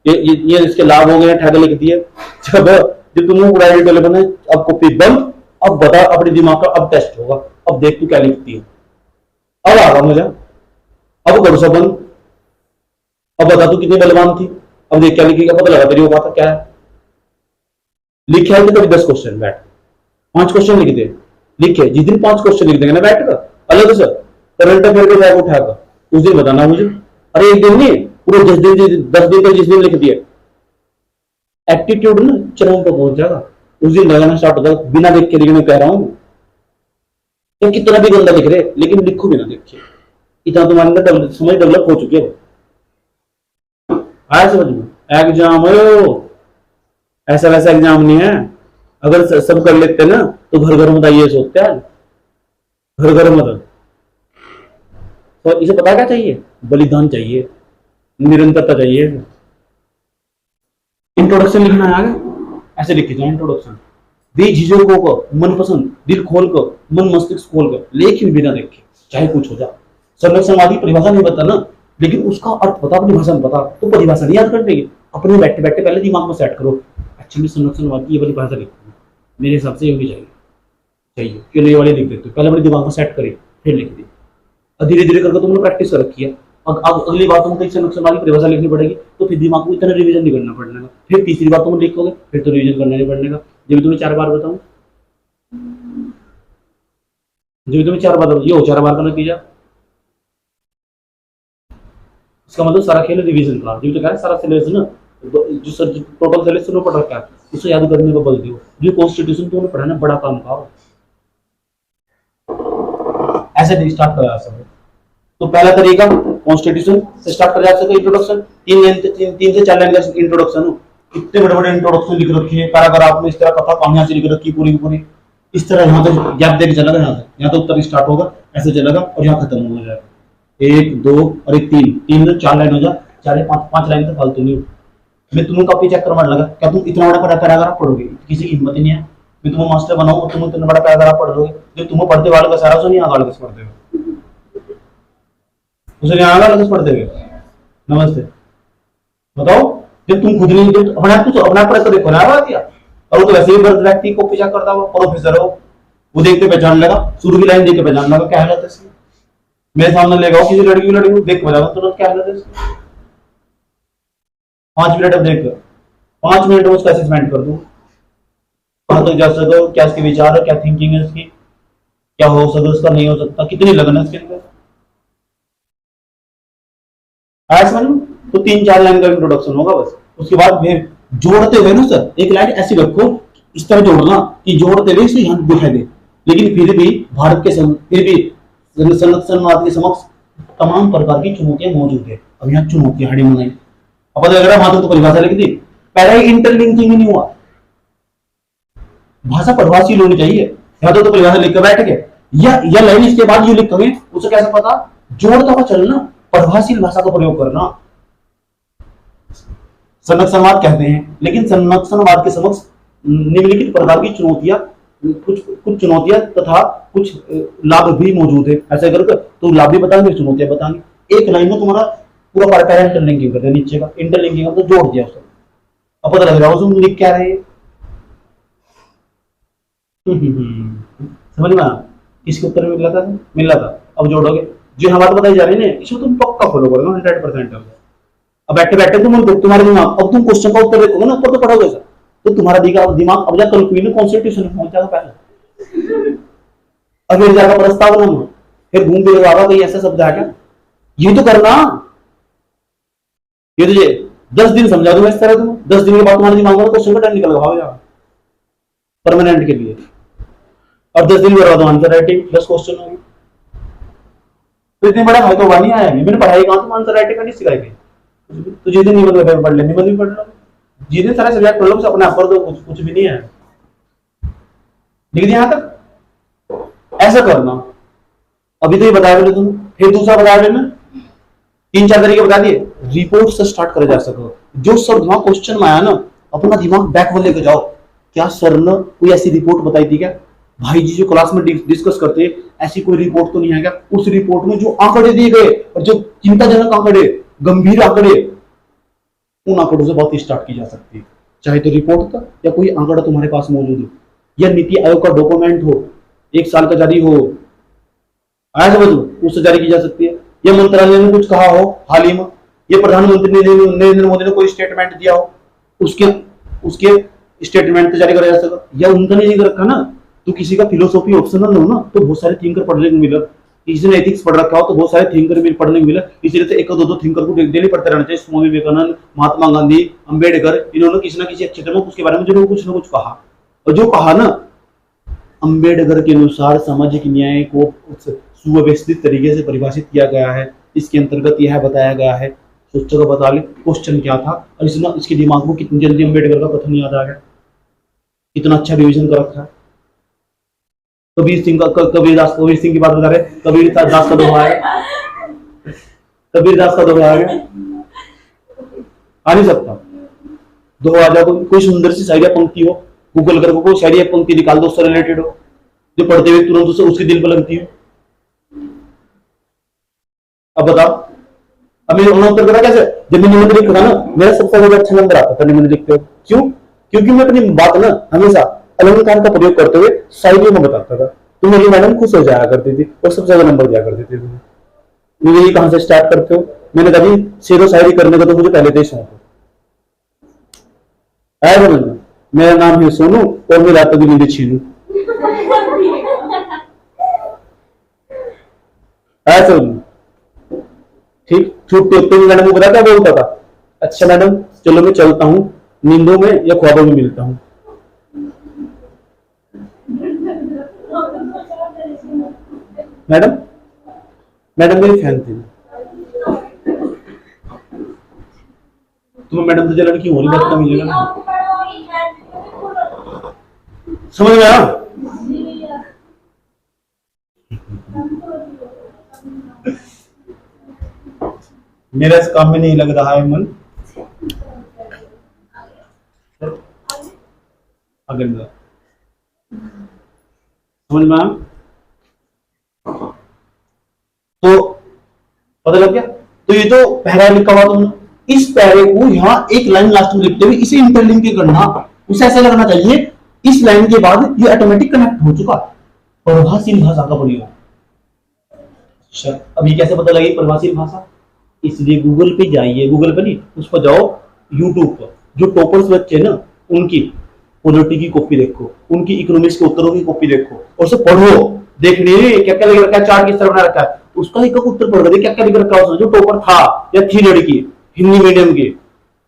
ये इसके लाभ हो गए, ठग लिख दिए। जब तुम उड़ा बने, अब कॉपी बंद, अब बता, अपने दिमाग का अब टेस्ट होगा। अब देख तू क्या लिखती है। अब आगा मुझे, अब करो सब बंद। अब बता तू कितनी बलवान थी। अब देख क्या लिखेगा, पता लगा तेरी औकात क्या है। लिखे है तो कभी 10 क्वेश्चन बैठ, 5 क्वेश्चन लिख दे। लिखे जिस दिन 5 क्वेश्चन लिख देंगे ना बैठ कर अलग से करंट अफेयर के बैग उठाएगा, उस दिन बताना मुझे। अरे एक दिन नहीं, पूरे 10 दिन का जिस दिन लिख दिए, एप्टीट्यूड ना चरम पर पहुंच जाएगा। उस दिन लगाना स्टार्ट होता है। बिना देख के लिखने कह रहा हूं, तो कितना भी गंदा लिख रहे लेकिन लिखो बिना देखे। इतना तुम्हारे अंदर समझ डेवलप हो चुके हो। आया समझ में? एग्जाम हो ऐसा वैसा एग्जाम नहीं है। अगर सब कर लेते ना तो घर घर में आइए सोचते हैं, घर घर मदद। तो इसे पता क्या चाहिए? बलिदान चाहिए, निरंतरता चाहिए। इंट्रोडक्शन लिखना है आगे, ऐसे लिखे जाए इंट्रोडक्शन। बेझिझकों को, मनपसंद, दिल खोल कर, मन मस्तिष्क खोल कर, लेकिन बिना देखे, चाहे कुछ हो जाए। संरक्षणवादी परिभाषा नहीं बता ना, लेकिन उसका अर्थ पता, अपनी भाषा में पता। तो परिभाषा नहीं याद करने की, अपने बैठे बैठे पहले दिमाग में सेट करो। एक्चुअली संरक्षणवाद की ये परिभाषा लिखो, मेरे हिसाब से ये भी चाहिए क्यों नहीं वाले लिख देते, पहले अपने दिमाग में सेट करे फिर लिख दी। और धीरे धीरे करके तुमने प्रैक्टिस कर रखी है। अब अगली बार तुमको संरक्षण वाली परिभाषा लिखनी पड़ेगी, तो फिर दिमाग को इतना रिवीजन नहीं करना पड़ेगा। फिर तीसरी बार तुम लिखोगे फिर तो रिवीजन करना नहीं पड़ेगा। जब तुम्हें 4 बार बताऊं, जब तुम्हें 4 बार, ये हो 4 बार का नतीजा। इसका मतलब सारा खेल रिवीजन का। जब तो कह रहा है सारा सिलेबस ना, जो टोटल सिलेबस तुमने पढ़ रखा है उसे याद करने को बल दियो। जो कॉन्स्टिट्यूशन तुमने पढ़ा ना, बड़ा काम का ऐसे नहीं स्टार्ट करा सकते। तो पहला तरीका कॉन्स्टिट्यूशन से स्टार्ट कर जा सकते। इंट्रोडक्शन 3 से 4 लाइन का इंट्रोडक्शन हो। इतने बड़े बड़े इंट्रोडक्शन लिख रखे हैं पैराग्राफ में, इस तरह कथा कहानियां से लिख रखी पूरी की पूरी। इस तरह यहाँ तक गैप देके चलेगा, यहाँ तो उत्तर स्टार्ट होगा ऐसे चलेगा और यहाँ खत्म हो जाएगा। 1 2 और 3 से 4 लाइन हो जाए, 4 5 लाइन तो फालतू नहीं हो। मैं तुम्हें कॉपी चेक करवाने लगा, क्या तुम इतना बड़ा पैराग्राफ पढ़ोगे? किसी की हिम्मत ही नहीं है। मैं तुम्हें मास्टर बनाऊं और तुम इतना बड़ा पैराग्राफ पढ़ लोगे? जो तुम्हें पढ़ते वाले का सारा सुनिए, आगे अलग पढ़ते हो उसे यहाँ अलग पढ़ते हुए। नमस्ते, बताओ। जब तुम खुद नहीं, जब अपने आप अपना पढ़ कर देखो ना दिया। और वो तो वैसे ही बर्थ व्यक्ति कॉपी चेक करता हुआ प्रोफेसर हो, वो देखते पहचान लगा, शुरू की लाइन देख के पहचान लगा क्या हालत है इसकी। मेरे सामने ले गया किसी लड़की देख के बता तुरंत क्या हालत है इसकी। 5 मिनट अब देख, 5 मिनट में उसका असेसमेंट कर दूं, कहां तक जा सको, क्या इसके विचार है, क्या थिंकिंग है इसकी, क्या हो सकता उसका, नहीं हो सकता, कितनी लगन है इसके अंदर। आज समझ लो। तो 3-4 लाइन का इंट्रोडक्शन होगा बस। उसके बाद में जोड़ते हुए ना सर, एक लाइन ऐसी रखो, इस तरह जोड़ना कि जोड़ते हुए इसे यहाँ दिखाई दे। लेकिन फिर भी भारत के फिर भी संरक्षणवाद के समक्ष तमाम प्रकार की चुनौतियां मौजूद है। अब यहाँ चुनौतियां हड़ी मंगाई, अब पता लग रहा है, तो परिभाषा लिख दी, पहले इंटरलिंकिंग नहीं हुआ। भाषा प्रभावशील होनी चाहिए। यहाँ तो परिभाषा लिख कर बैठ गए, या लाइन इसके बाद ये लिखेंगे, उसे कैसे पता? जोड़ता हुआ चलना, प्रभावशील भाषा का प्रयोग करना। संरक्षणवाद कहते हैं, लेकिन संरक्षणवाद के समक्ष निम्नलिखित प्रकार की चुनौतियां, कुछ चुनौतियां तथा कुछ लाभ भी मौजूद है। ऐसे अगर तो लाभ भी बताएंगे, चुनौतियां बताएंगे। एक लाइन में तुम्हारा पूरा पैरा इंटरलिंकिंग कर दिया, नीचे का इंटरलिंकिंग तो जोड़ दिया उसको। अब पता लग रहा है उसमें लिख क्या रहे हैं। समझ में आया? इसके उत्तर मिल रहा था। अब जोड़ोगे, जो हमारे बताई जा रही है ना, इसको तुम पक्का फॉलो करोगे 100%। अब बैठे बैठे तुम्हारे दिमाग, अब तुम क्वेश्चन का उत्तर देखोगे ना, ऊपर तो पढ़ोगे सर, तो तुम्हारा दिमाग अब जाकर कॉन्स्टिट्यूशन पहुंच जाएगा पहले। अब फिर जाकर प्रस्तावना में फिर घूम फिर आगा कहीं ऐसा शब्द आ गया, ये तो करना। ये तो ये 10 दिन समझा दूंगा इस तरह तुम, 10 दिन के बाद तुम्हारे दिमाग में क्वेश्चन का टर्न निकल भाग जाएगा परमानेंट के लिए। और 10 दिन करवा दो आंसर राइटिंग, 10 क्वेश्चन होगी। तो इतने बड़ा भाई तो नहीं आया, मैंने पढ़ाई कहां, तुम आंसर राइटिंग का नहीं सिखाई गई। तो जिस दिन निबंध वगैरह पढ़ ले, निबंध भी पढ़ लो, जिस दिन सारे सब्जेक्ट पढ़ लो, अपने आप पर तो कुछ भी नहीं है। लिख दिया यहां तक? ऐसा करना। अभी तो ये बताया मैंने तुम, फिर दूसरा बताया मैंने, 3-4 तरीके बता दिए। रिपोर्ट से स्टार्ट करे जा सको। जो शब्द वहां क्वेश्चन में आया ना, अपना दिमाग बैक में लेके जाओ। क्या सर ने कोई ऐसी रिपोर्ट बताई थी क्या? भाई जी जो क्लास में डिस्कस करते हैं, ऐसी कोई रिपोर्ट तो नहीं है क्या? उस रिपोर्ट में जो आंकड़े दिए गए और जो चिंताजनक आंकड़े, गंभीर आंकड़े, उन आंकड़ों से बात स्टार्ट की जा सकती है। चाहे तो रिपोर्ट का या कोई आंकड़ा तुम्हारे पास मौजूद हो, या नीति आयोग का डॉक्यूमेंट हो, 1 साल का जारी हो, आया समझ, उससे जारी की जा सकती है। या मंत्रालय ने कुछ कहा हो हाल ही में, या प्रधानमंत्री नरेंद्र मोदी ने कोई स्टेटमेंट दिया हो, उसके उसके स्टेटमेंट जारी करा जा सका। या उनका नहीं रखा ना, तो किसी का फिलोसॉफी ऑप्शनल हो ना, तो बहुत सारे थिंकर पढ़ने को मिला। किसी ने एथिक्स पढ़ रखा हो तो बहुत सारे थिंकर पढ़ने को मिला। इसलिए तो एक दो थिंकर को डेली पढ़ते रहना चाहिए। स्वामी विवेकानंद, महात्मा गांधी, अंबेडकर, इन्होंने किसी ना किसी क्षेत्र में उसके बारे में जरूर कुछ ना कुछ कहा। और जो कहा ना, अंबेडकर के अनुसार सामाजिक न्याय को सुव्यवस्थित तरीके से परिभाषित किया गया है। इसके अंतर्गत यह बताया गया है, सोचो तो बता ले क्वेश्चन क्या था। और इसके दिमाग में कितनी जल्दी अंबेडकर का कथन याद आ गया, कितना अच्छा रिविजन कर रखा है। कबीर सिंह की बात बता रहे, कबीर दास का दोहा है, कबीर दास का दोहा है, आ नहीं सकता दोहा आ जाओ। कोई सुंदर सी शायरी पंक्ति हो, गूगल करके कोई शायरी पंक्ति निकाल दो, उससे रिलेटेड हो, जो पढ़ते हुए तुरंत उसके दिल पर लगती हो। अब बताओ, अब मैं उत्तर करा कैसे? जब मैंने निबंध लिखा था ना, मेरा सबसे ज्यादा अच्छा नंबर आता था निबंध लिखते हो। क्यों? क्योंकि मैं अपनी बात ना हमेशा अलंकार का प्रयोग करते हुए शायरी में बताता था, तो मेरी मैडम खुश हो जाया करती थी और सबसे ज्यादा नंबर दिया करती थी। मुझे ये कहां से स्टार्ट करते हो? मैंने कभी शेरो शायरी करने का तो मुझे पहले से ही शौक है। मेरा नाम है सोनू और मैं रातों की नींद छीनू। ऐसा ठीक छुट्टी होते ही मैडम को पता क्या बोलता था? अच्छा मैडम चलो मैं चलता हूँ, नींदों में या ख्वाबों में मिलता हूँ। मैडम मैडम मेरी फैन थी। तुम्हें मैडम से जलन की होनी बात मिलेगा, समझ में आया? मेरा इस काम में नहीं लग रहा है मन। अगर समझ में आया तो पता लग गया। तो ये तो पहला लिखा हुआ तुमने, इस पैरे को यहाँ एक लाइन लास्ट में लिखते हुए इसे इंटरलिंक करना, उसे ऐसा लगना चाहिए इस लाइन के बाद ये ऑटोमेटिक कनेक्ट हो चुका। प्रभावशील भाषा का प्रयोग। अच्छा अब ये कैसे पता लगी प्रभावशील भाषा? इसलिए गूगल पे जाइए, गूगल पे नहीं उस पर जाओ, यूट्यूब पर जो टॉपर्स बच्चे ना उनकी पॉलिटी की कॉपी देखो, उनकी इकोनॉमिक्स के उत्तरों की कॉपी देखो और उसे पढ़ो। देखने क्या क्या लिख रखा है, चार्ट किस तरह बना रखा है, उसका एक उत्तर पढ़ दे क्या क्या लिख रखा है उसने। जो टॉपर था या थी लड़की हिंदी मीडियम की,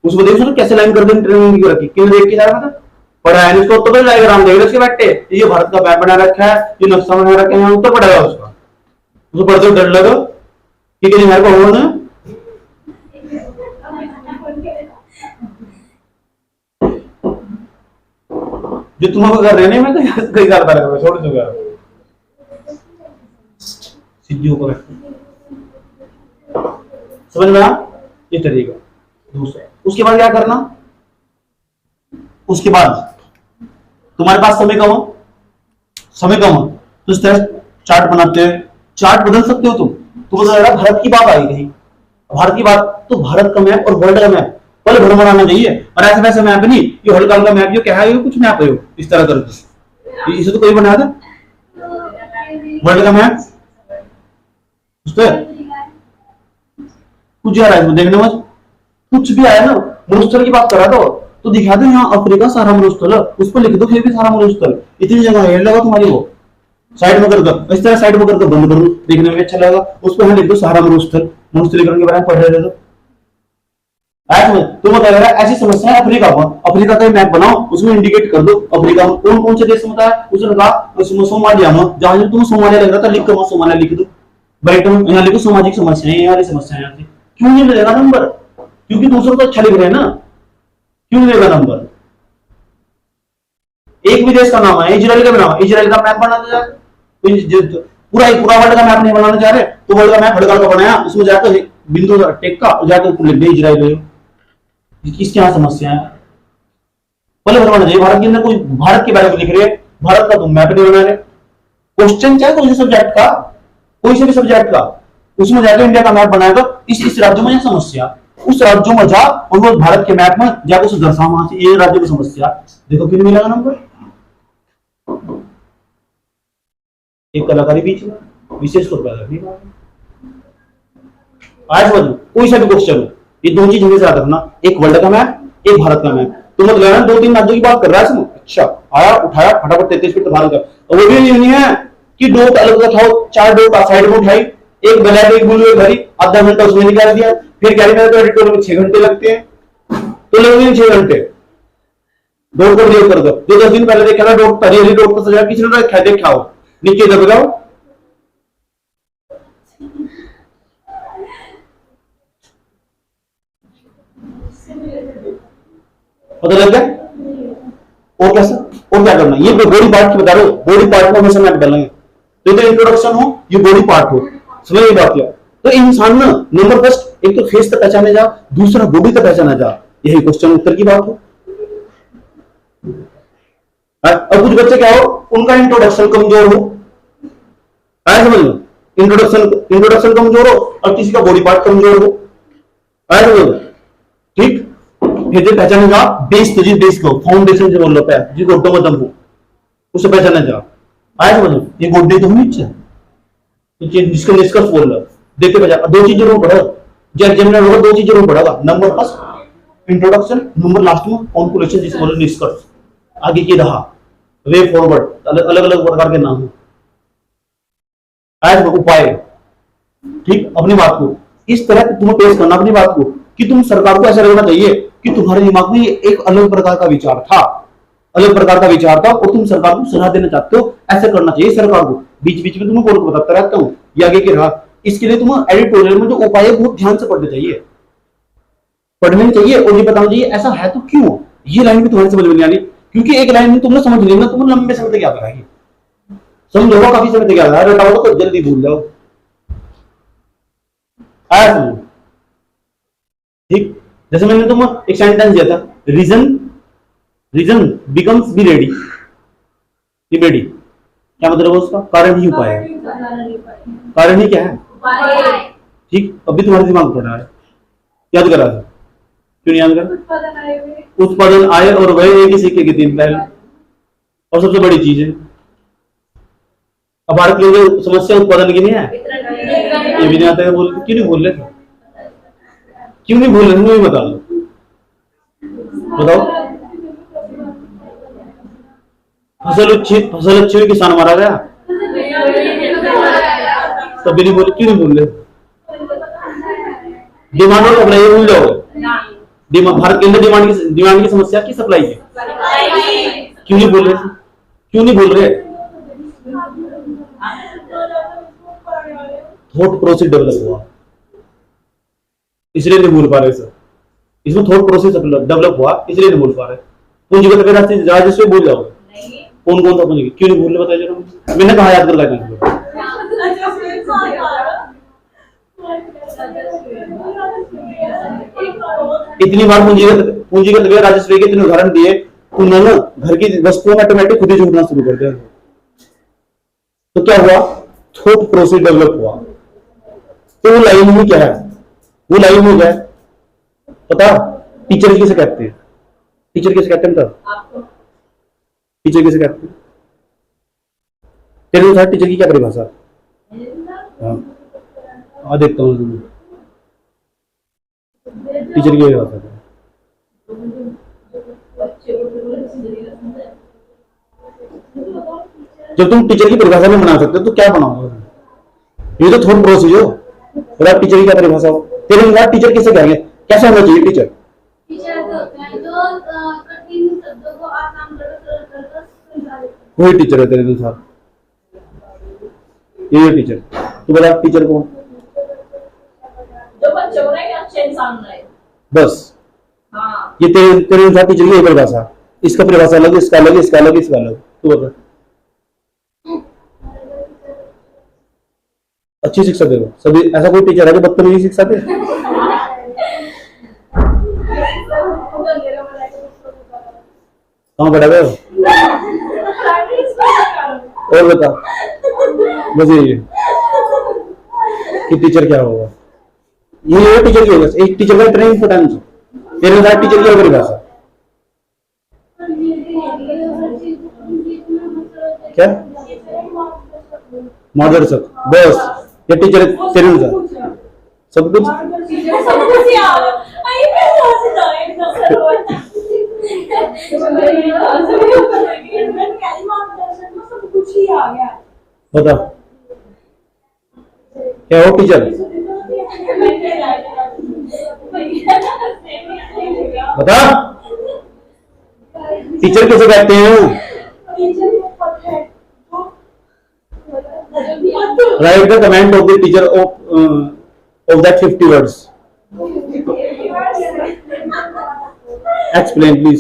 उसको देखो कैसे लाइन कर दे इंटरव्यू की रखी, क्यों देख के जा रहा था पढ़ा है इसको उत्तर डायग्राम देख उसके बैठे, ये भारत का मैप बना रखा है, ये नक्शा बना रखा है, उत्तर पढ़ाया उसका। उसको पढ़ते डर लगा कि कहीं मेरे को होना जो तुम कर रहे हैं, मैं तो कई करता रहूंगा, छोड़ दूंगा सीधी ऊपर। समझ में आया ये तरीका? दूसरा उसके बाद क्या करना, उसके बाद तुम्हारे पास समय कम हो, समय कम हो तो इस तरह चार्ट बनाते हैं, चार्ट बदल सकते हो तुम। तो भारत की बात आई कहीं, भारत की बात तो भारत का मैप और वर्ल्ड का मैप पहले भर बनाना चाहिए। और ऐसे वैसे मैप नहीं, ये वर्ल्ड का मैप जो क्या है, ये कुछ मैप है इस तरह करके, इसे तो कोई बना था वर्ल्ड का मैप उस पर कुछ आ रहा है देखने में, कुछ भी आया ना। मरुस्थल की बात करा तो दिखा दो यहाँ अफ्रीका सारा मरुस्थल है, उस पर लिख दो फिर भी सारा मरुस्थल, इतनी जगह है लगा तुम्हारी वो साइड में कर दो, इस तरह साइड में करके बंद करो, देखने में अच्छा लगेगा। उस पर लिख दो सारा मरुस्थल, मरुस्थलीकरण के बारे में पढ़ रहे थे तो बता रहा है ऐसी समस्या है अफ्रीका में, अफ्रीका का मैप बनाओ, उसमें इंडिकेट कर दो अफ्रीका में कौन कौन से देश में है। उसने कहा सोमालिया में, जहां तुम्हें सोमालिया लग रहा था लिख कर सोमालिया लिख दो, बैठो यहाँ लिखो सामाजिक समस्याएं, यहाँ समस्याएं। क्यों नहीं मिलेगा नंबर? क्योंकि दूसरों को अच्छा लिख रहे हैं ना, क्यों मिलेगा नंबर? एक भी देश का नाम है, इजराइल का भी नाम है, इजराइल का मैप बनाना चाह रहे, पूरा वर्ल्ड का मैप नहीं बनाना चाह रहे तो वर्ल्ड का मैप हड़का का बनाया, उसमें जाकर बिंदु टेक का जाकर लिख दे इजराइल। इसकी यहाँ समस्या है, पहले बनवाना चाहिए। भारत के अंदर कोई भारत के बारे में लिख रहे हैं, भारत का तुम मैप नहीं बना रहे। क्वेश्चन चाहे कोई सब्जेक्ट का, कोई से भी सब्जेक्ट का, उसमें जाकर इंडिया का मैप बनाएगा, इस राज्य में समस्या, उस राज्यों में जा और वो भारत के मैप में जाकर उसे दर्शाओ, वहां से ये राज्य की समस्या, देखो क्यों मिलेगा नंबर। एक कलाकारी बीच में विशेष को पैदा नहीं करना। आज समझ लो कोई सा भी क्वेश्चन हो, ये दो चीज हमेशा याद रखना, एक वर्ल्ड का मैप, एक भारत का मैप। तो मत लेना दो तीन राज्यों की बात कर रहा है, अच्छा आया उठाया फटाफट 33 फीट भारत का, और वो भी नहीं है कि डॉट अलग उठाओ, 4 डॉट साइड में उठाई, एक ब्लैक एक ब्लू एक हरी, आधा घंटा उसमें निकाल दिया, फिर क्या निकाला तो एडिटोरियल में 6 घंटे लगते हैं, तो लगेंगे 6 घंटे डॉट को प्रयोग कर दो। जो 10 दिन पहले देखा था डॉट हरी हरी डॉट को सजा किसी ने देखा हो, नीचे दबाओ, पता लग गया। और कैसा और क्या करना, ये बॉडी पार्ट की बता रहे हो, बॉडी पार्ट में हमेशा मैप डालेंगे, तो इंट्रोडक्शन हो, ये बॉडी पार्ट हो, समझ ये बात क्या। तो इंसान ना नंबर फर्स्ट एक तो फेस तक पहचाने जा, दूसरा बॉडी तक पहचाना जा, यही क्वेश्चन उत्तर की बात हो। अब कुछ बच्चे क्या हो, उनका इंट्रोडक्शन कमजोर हो, समझ लो इंट्रोडक्शन कमजोर हो, और किसी का बॉडी पार्ट कमजोर हो, समझ लो ठीक। फिर जो पहचाने जा बेस, तुझे बेस को फाउंडेशन से बोल लो पैर जी गोड्डों में दम हो, उसे पहचाने जा, आया समझ लो ये गोड्डे तो नीचे जिसका निष्कर्ष बोल रहा देखते बजा। दो चीज जरूर पढ़ो, जब एग्जामिनर होगा दो चीज जरूर पढ़ेगा, number first introduction, number last में कॉन्क्लूजन जिसे बोलो निष्कर्ष, आगे की रहा वे फॉरवर्ड, अलग अलग प्रकार के नाम है, उपाय ठीक। अपनी बात को इस तरह तुम्हें पेश करना अपनी बात को कि तुम सरकार को ऐसा लगना चाहिए कि तुम्हारे दिमाग में एक अलग प्रकार का विचार था, अलग प्रकार का विचार था, और तुम सरकार को सलाह देना चाहते हो, ऐसा करना चाहिए सरकार को। बीच बीच में तुम्हें बोल को बताता रहता हूँ ये आगे की रहा। इसके लिए तुम्हें एडिटोरियल में जो उपाय बहुत ध्यान से पढ़ने चाहिए, और ये बताना चाहिए ऐसा है तो क्यों। ये लाइन भी तुम्हारी समझ में नहीं आनी, क्योंकि एक लाइन में तुमने समझ ली ना, तुम्हें लंबे समय तक याद रहेगी, समझोगा काफी समय तक याद रहा, रटाओ तो जल्दी भूल जाओ, आया समझ ठीक। जैसे मैंने तुम्हें एक सेंटेंस दिया था, reason becomes be ready, be ready क्या मतलब है उसका, कारण ही उपाय है, कारण ही क्या है ठीक। अभी तुम्हारे दिमाग में पड़ा है, याद करा था, क्यों नहीं याद करा। उत्पादन आय और व्यय एक ही सिक्के के 3 पहलू, और सबसे बड़ी चीज है अब भारत के लिए समस्या उत्पादन की नहीं है, ये भी नहीं आता है, क्यों नहीं बोल रहे, क्यों नहीं बोल रहे, मुझे बता दो, बताओ। फसल अच्छी हुई किसान मारा गया, तभी नहीं बोले, क्यों नहीं बोल रहे। डिमांड और सप्लाई भूल जाओगे, भारत के अंदर डिमांड की समस्या की सप्लाई की, क्यों नहीं बोल रहे, क्यों नहीं बोल रहे। थॉट प्रोसेस डेवलप हुआ, इसलिए नहीं भूल पा रहे सर, इसमें थॉट प्रोसेस डेवलप हुआ इसलिए नहीं भूल पा रहे। पूंजीगत राजस्व भूल जाओगे, कौन कौन सा पूंजी, क्यों नहीं भूल रहे बताइए जरा, मैंने कहा याद कर लाइए। इतनी बार पूंजीगत व्यय राजस्व के इतने उदाहरण दिए, उन्होंने घर की वस्तुओं में ऑटोमेटिक खुद ही जुड़ना शुरू कर दिया, तो क्या हुआ, थॉट प्रोसेस डेवलप हुआ। तो वो लाइन में क्या है, वो लाइन में क्या है पता, टीचर किसे कहते हैं, टीचर किसे कहते हैं, टीचर किसे कहते हैं, तेरे अनुसार टीचर की क्या परिभाषा। हाँ देखता हूँ टीचर की परिभाषा है। जब तुम टीचर की परिभाषा में बना सकते हो तो क्या बनाओगे, ये तो थॉट प्रोसेस हो, और आप टीचर की क्या परिभाषा हो, तेरे अनुसार टीचर किसे कहेंगे, कैसा होना चाहिए टीचर। वही टीचर है तेरे अनुसार, ये टीचर। तू बता टीचर को, जो बच्चे हो रहे हैं अच्छे इंसान रहे, बस हाँ। ये तेरे अनुसार टीचर की परिभाषा, इसका परिभाषा अलग, इसका अलग, इसका अलग, इसका अलग। तू बता, अच्छी शिक्षा दे दो सभी, ऐसा कोई टीचर है जो बदतमीजी शिक्षा दे। कहाँ पढ़ा गए हो, और बता मुझे ये कि टीचर क्या होगा, ये टीचर की होगा, एक टीचर का ट्रेनिंग इंपोर्टेंस, तेरे साथ टीचर की परिभाषा क्या, मार्गदर्शक बस या टीचर तेरे अनुसार सब कुछ सब कुछ ही आ रहा है। आई मैं कहाँ से जाऊँ एकदम सब कुछ ही आ गया। बता क्या हो टीचर बता टीचर किसे कहते हैं right the comment of the teacher of that 50 words explain please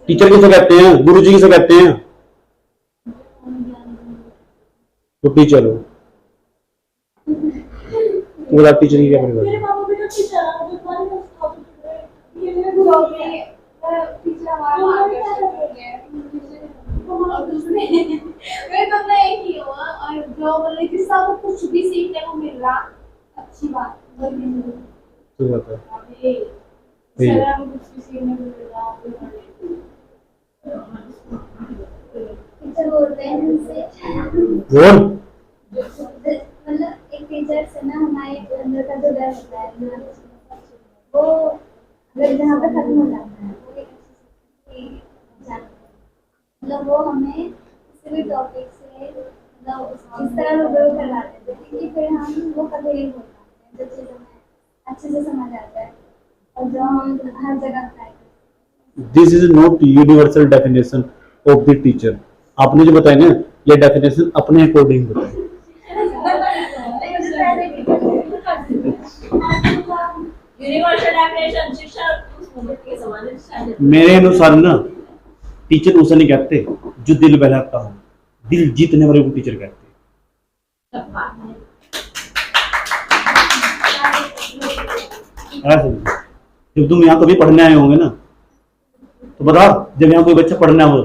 teacher किसे कहते हैं गुरुजी किसे कहते हैं तो टीचर हो तो बता टीचर की क्या परिभाषा पापा भी तो टीचर है जो तुम्हारे पास ये मेरे तो गुरु मैं टीचर हमारा मार्गदर्शक हो गया और दूसरे मैं तो मैं एक ही हुआ और जो बोले कि सब कुछ भी सीखने को मिल रहा अच्छी बात तो बता सर हम कुछ भी सीखने को मिल रहा टीचर बोलते हैं हमसे बोल मतलब एक टीचर से ना हमारे अंदर का जो डर होता है वो अगर जहाँ पे खत्म हो जाता है वो एक मतलब वो हमें किसी भी टॉपिक से मतलब इस तरह रूबरू करवा देते हैं कि फिर हम वो कभी नहीं भूल पाते जो चीज़ हमें अच्छे से समझ आता है और जो हम हर जगह अप्लाई करते हैं। This is not universal definition of the teacher आपने जो बताया ना ये डेफिनेशन अपने अकॉर्डिंग बताए यूनिवर्सल डेफिनेशन शिक्षा उस मोमेंट के समान है। मेरे अनुसार ना टीचर उसे नहीं कहते जो दिल बहलाता हो दिल जीतने वाले को टीचर कहते ऐसे जब तुम यहाँ कभी पढ़ने आए होंगे ना तो बता जब यहाँ कोई बच्चा पढ़ने हो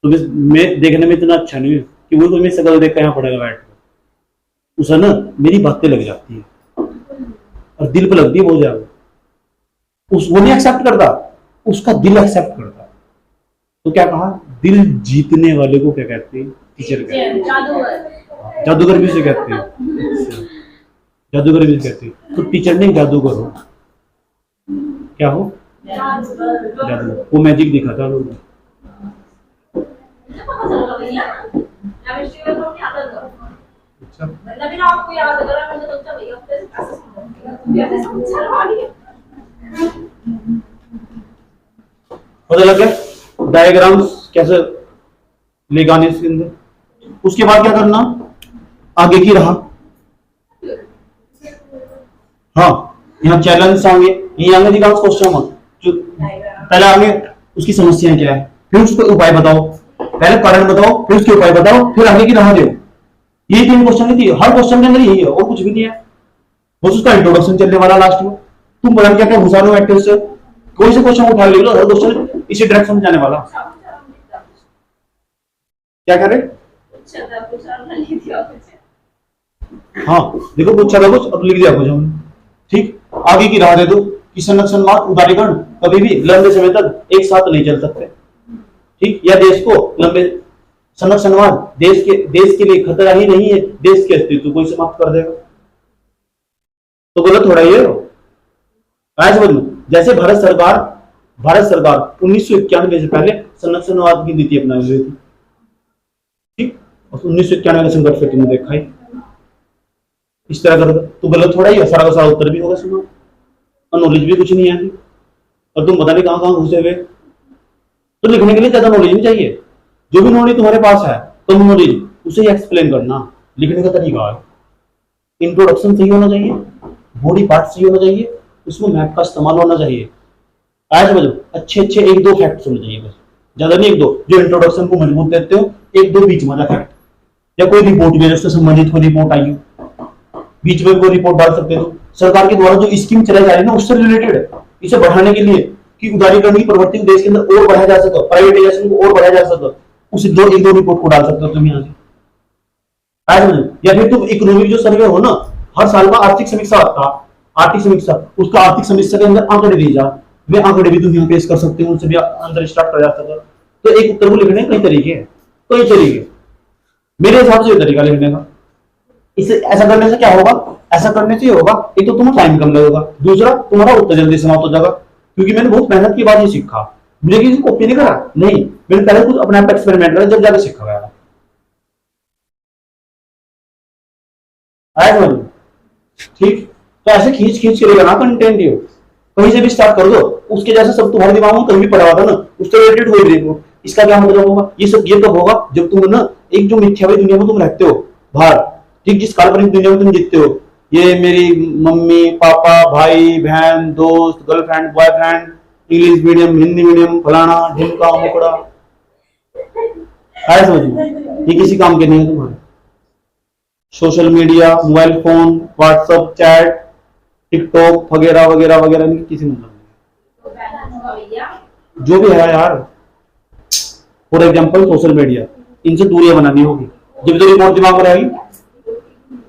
तो मैं देखने में इतना अच्छा नहीं है कि वो तुम्हें शकल देख कर यहाँ पढ़ेगा बैठ कर उसे ना मेरी बातें लग जाती है और दिल पे लगती है बहुत ज्यादा वो नहीं एक्सेप्ट करता उसका दिल एक्सेप्ट करता तो क्या कहा दिल जीतने वाले को क्या कहते हैं टीचर कहते हैं जादूगर जादूगर भी उसे कहते हैं जादूगर भी उसे कहते हैं तो टीचर नहीं जादूगर हो क्या हो जादूगर वो मैजिक दिखाता है पता चला भैया केमिस्ट्री में तो नहीं आता था अच्छा लेकिन आपको याद करा मैंने सोचा भैया अपने से कैसे समझेगा ये समझ आ रही है पता लग गया डायग्राम्स कैसे ले गाने इसके अंदर उसके बाद क्या करना आगे की राह हाँ यहाँ चैलेंज आएंगे ये आगे अधिकांश क्वेश्चन जो पहले आगे उसकी समस्याएं क्या है फिर उसको उपाय बताओ पहले कारण बताओ फिर उसके उपाय बताओ फिर आगे की राह दो ये 3 क्वेश्चन थी हर क्वेश्चन के अंदर यही है और कुछ भी नहीं है बस उसका इंट्रोडक्शन चलने वाला लास्ट में तुम पता क्या क्या घुसा लो एक्टिव से कोई से क्वेश्चन उठा ले लो हर क्वेश्चन इसी डायरेक्शन में जाने वाला क्या करे हाँ देखो पूछा था कुछ अब लिख दिया कुछ हमने ठीक आगे की राह दे दो कि संरक्षणवाद उदारीकरण कभी भी लंबे समय तक एक साथ नहीं चल सकते ठीक या देश को लंबे संरक्षणवाद देश के लिए खतरा ही नहीं है देश के अस्तित्व को समाप्त कर देगा तो गलत हो रहा है आज समझ लो जैसे भारत सरकार 1991 से पहले संरक्षणवाद की नीति अपनाई हुई थी ठीक और 1991 का संघर्ष फिर तुमने देखा ही इस तरह कर तो गलत थोड़ा ही है सारा का सारा उत्तर भी होगा सुना और नॉलेज भी कुछ नहीं आती और तुम पता नहीं कहां घुसे हुए तो लिखने के लिए ज्यादा नॉलेज नहीं चाहिए जो भी नॉलेज तुम्हारे पास है कम नॉलेज उसे ही एक्सप्लेन करना लिखने का तरीका है इंट्रोडक्शन सही होना चाहिए बॉडी पार्ट सही होना चाहिए उसमें मैप का इस्तेमाल होना चाहिए आज समझो अच्छे 1-2 फैक्ट होने चाहिए बस ज्यादा नहीं 1-2 जो इंट्रोडक्शन को मजबूत देते हो 1-2 बीच वाला फैक्ट या कोई रिपोर्ट भी उससे संबंधित कोई रिपोर्ट आई हो बीच में कोई रिपोर्ट डाल सकते हो सरकार के द्वारा जो स्कीम चलाई जा रही है ना उससे रिलेटेड है इसे बढ़ाने के लिए कि उदारीकरण की प्रवृत्ति को देश के अंदर और बढ़ाया जा सके प्राइवेटाइजेशन को और बढ़ाया जा सके उसे 1-2 रिपोर्ट को डाल सकते हो तुम यहाँ से आज या फिर तुम इकोनॉमिक जो सर्वे हो ना हर साल का आर्थिक समीक्षा आता आर्थिक समीक्षा उसका आर्थिक समीक्षा के अंदर आंकड़े दिए जा वे आंकड़े भी तुम यहाँ पेश कर सकते हो उनसे भी अंदर स्टार्ट कर जा सकते हो तो एक उत्तर को लिखने के कई तरीके हैं कहीं चली गई। मेरे हिसाब से ये तरीका लिखने का। इसे ऐसा करने से क्या होगा, ऐसा करने से ये होगा, एक तो तुम्हें टाइम कम लगेगा, दूसरा तुम्हारा उत्तर जल्दी समाप्त हो जाएगा। क्योंकि मैंने बहुत मेहनत के बाद ये सीखा, मुझे किसी कॉपी नहीं करा, नहीं, मैंने पहले खुद अपने आप एक्सपेरिमेंट करा, जब जाकर सीखा गया। आया समझ? ठीक, तो ऐसे खींच खींच के लेगा ना कंटेंट, ये कहीं से भी स्टार्ट कर दो, उसके जैसा सब तुम्हारे दिमाग में कहीं भी पड़ा हुआ था ना, उससे रिलेटेड हो ही देखो। इसका क्या मतलब होगा, ये सब ये तब होगा जब तुम ना एक जो मिथ्यावादी दुनिया में तुम रहते हो बाहर, ठीक, जिस काल्पनिक दुनिया में तुम जीतते हो, ये मेरी मम्मी पापा भाई बहन दोस्त girlfriend boyfriend, English medium Hindi medium फलाना ढिमका मुकड़ा, आया समझ में? ये किसी काम के नहीं है तुम्हारे। Social media, mobile phone, WhatsApp chat, TikTok वगैरह वगैरह वगैरह नहीं, किसी मतलब नहीं। तो बैलेंस होगा भैया। जो भी है यार, फॉर एग्जाम्पल सोशल मीडिया, इनसे दूरियां बनानी होगी। जब तो रिपोर्ट दिमाग में रहेगी,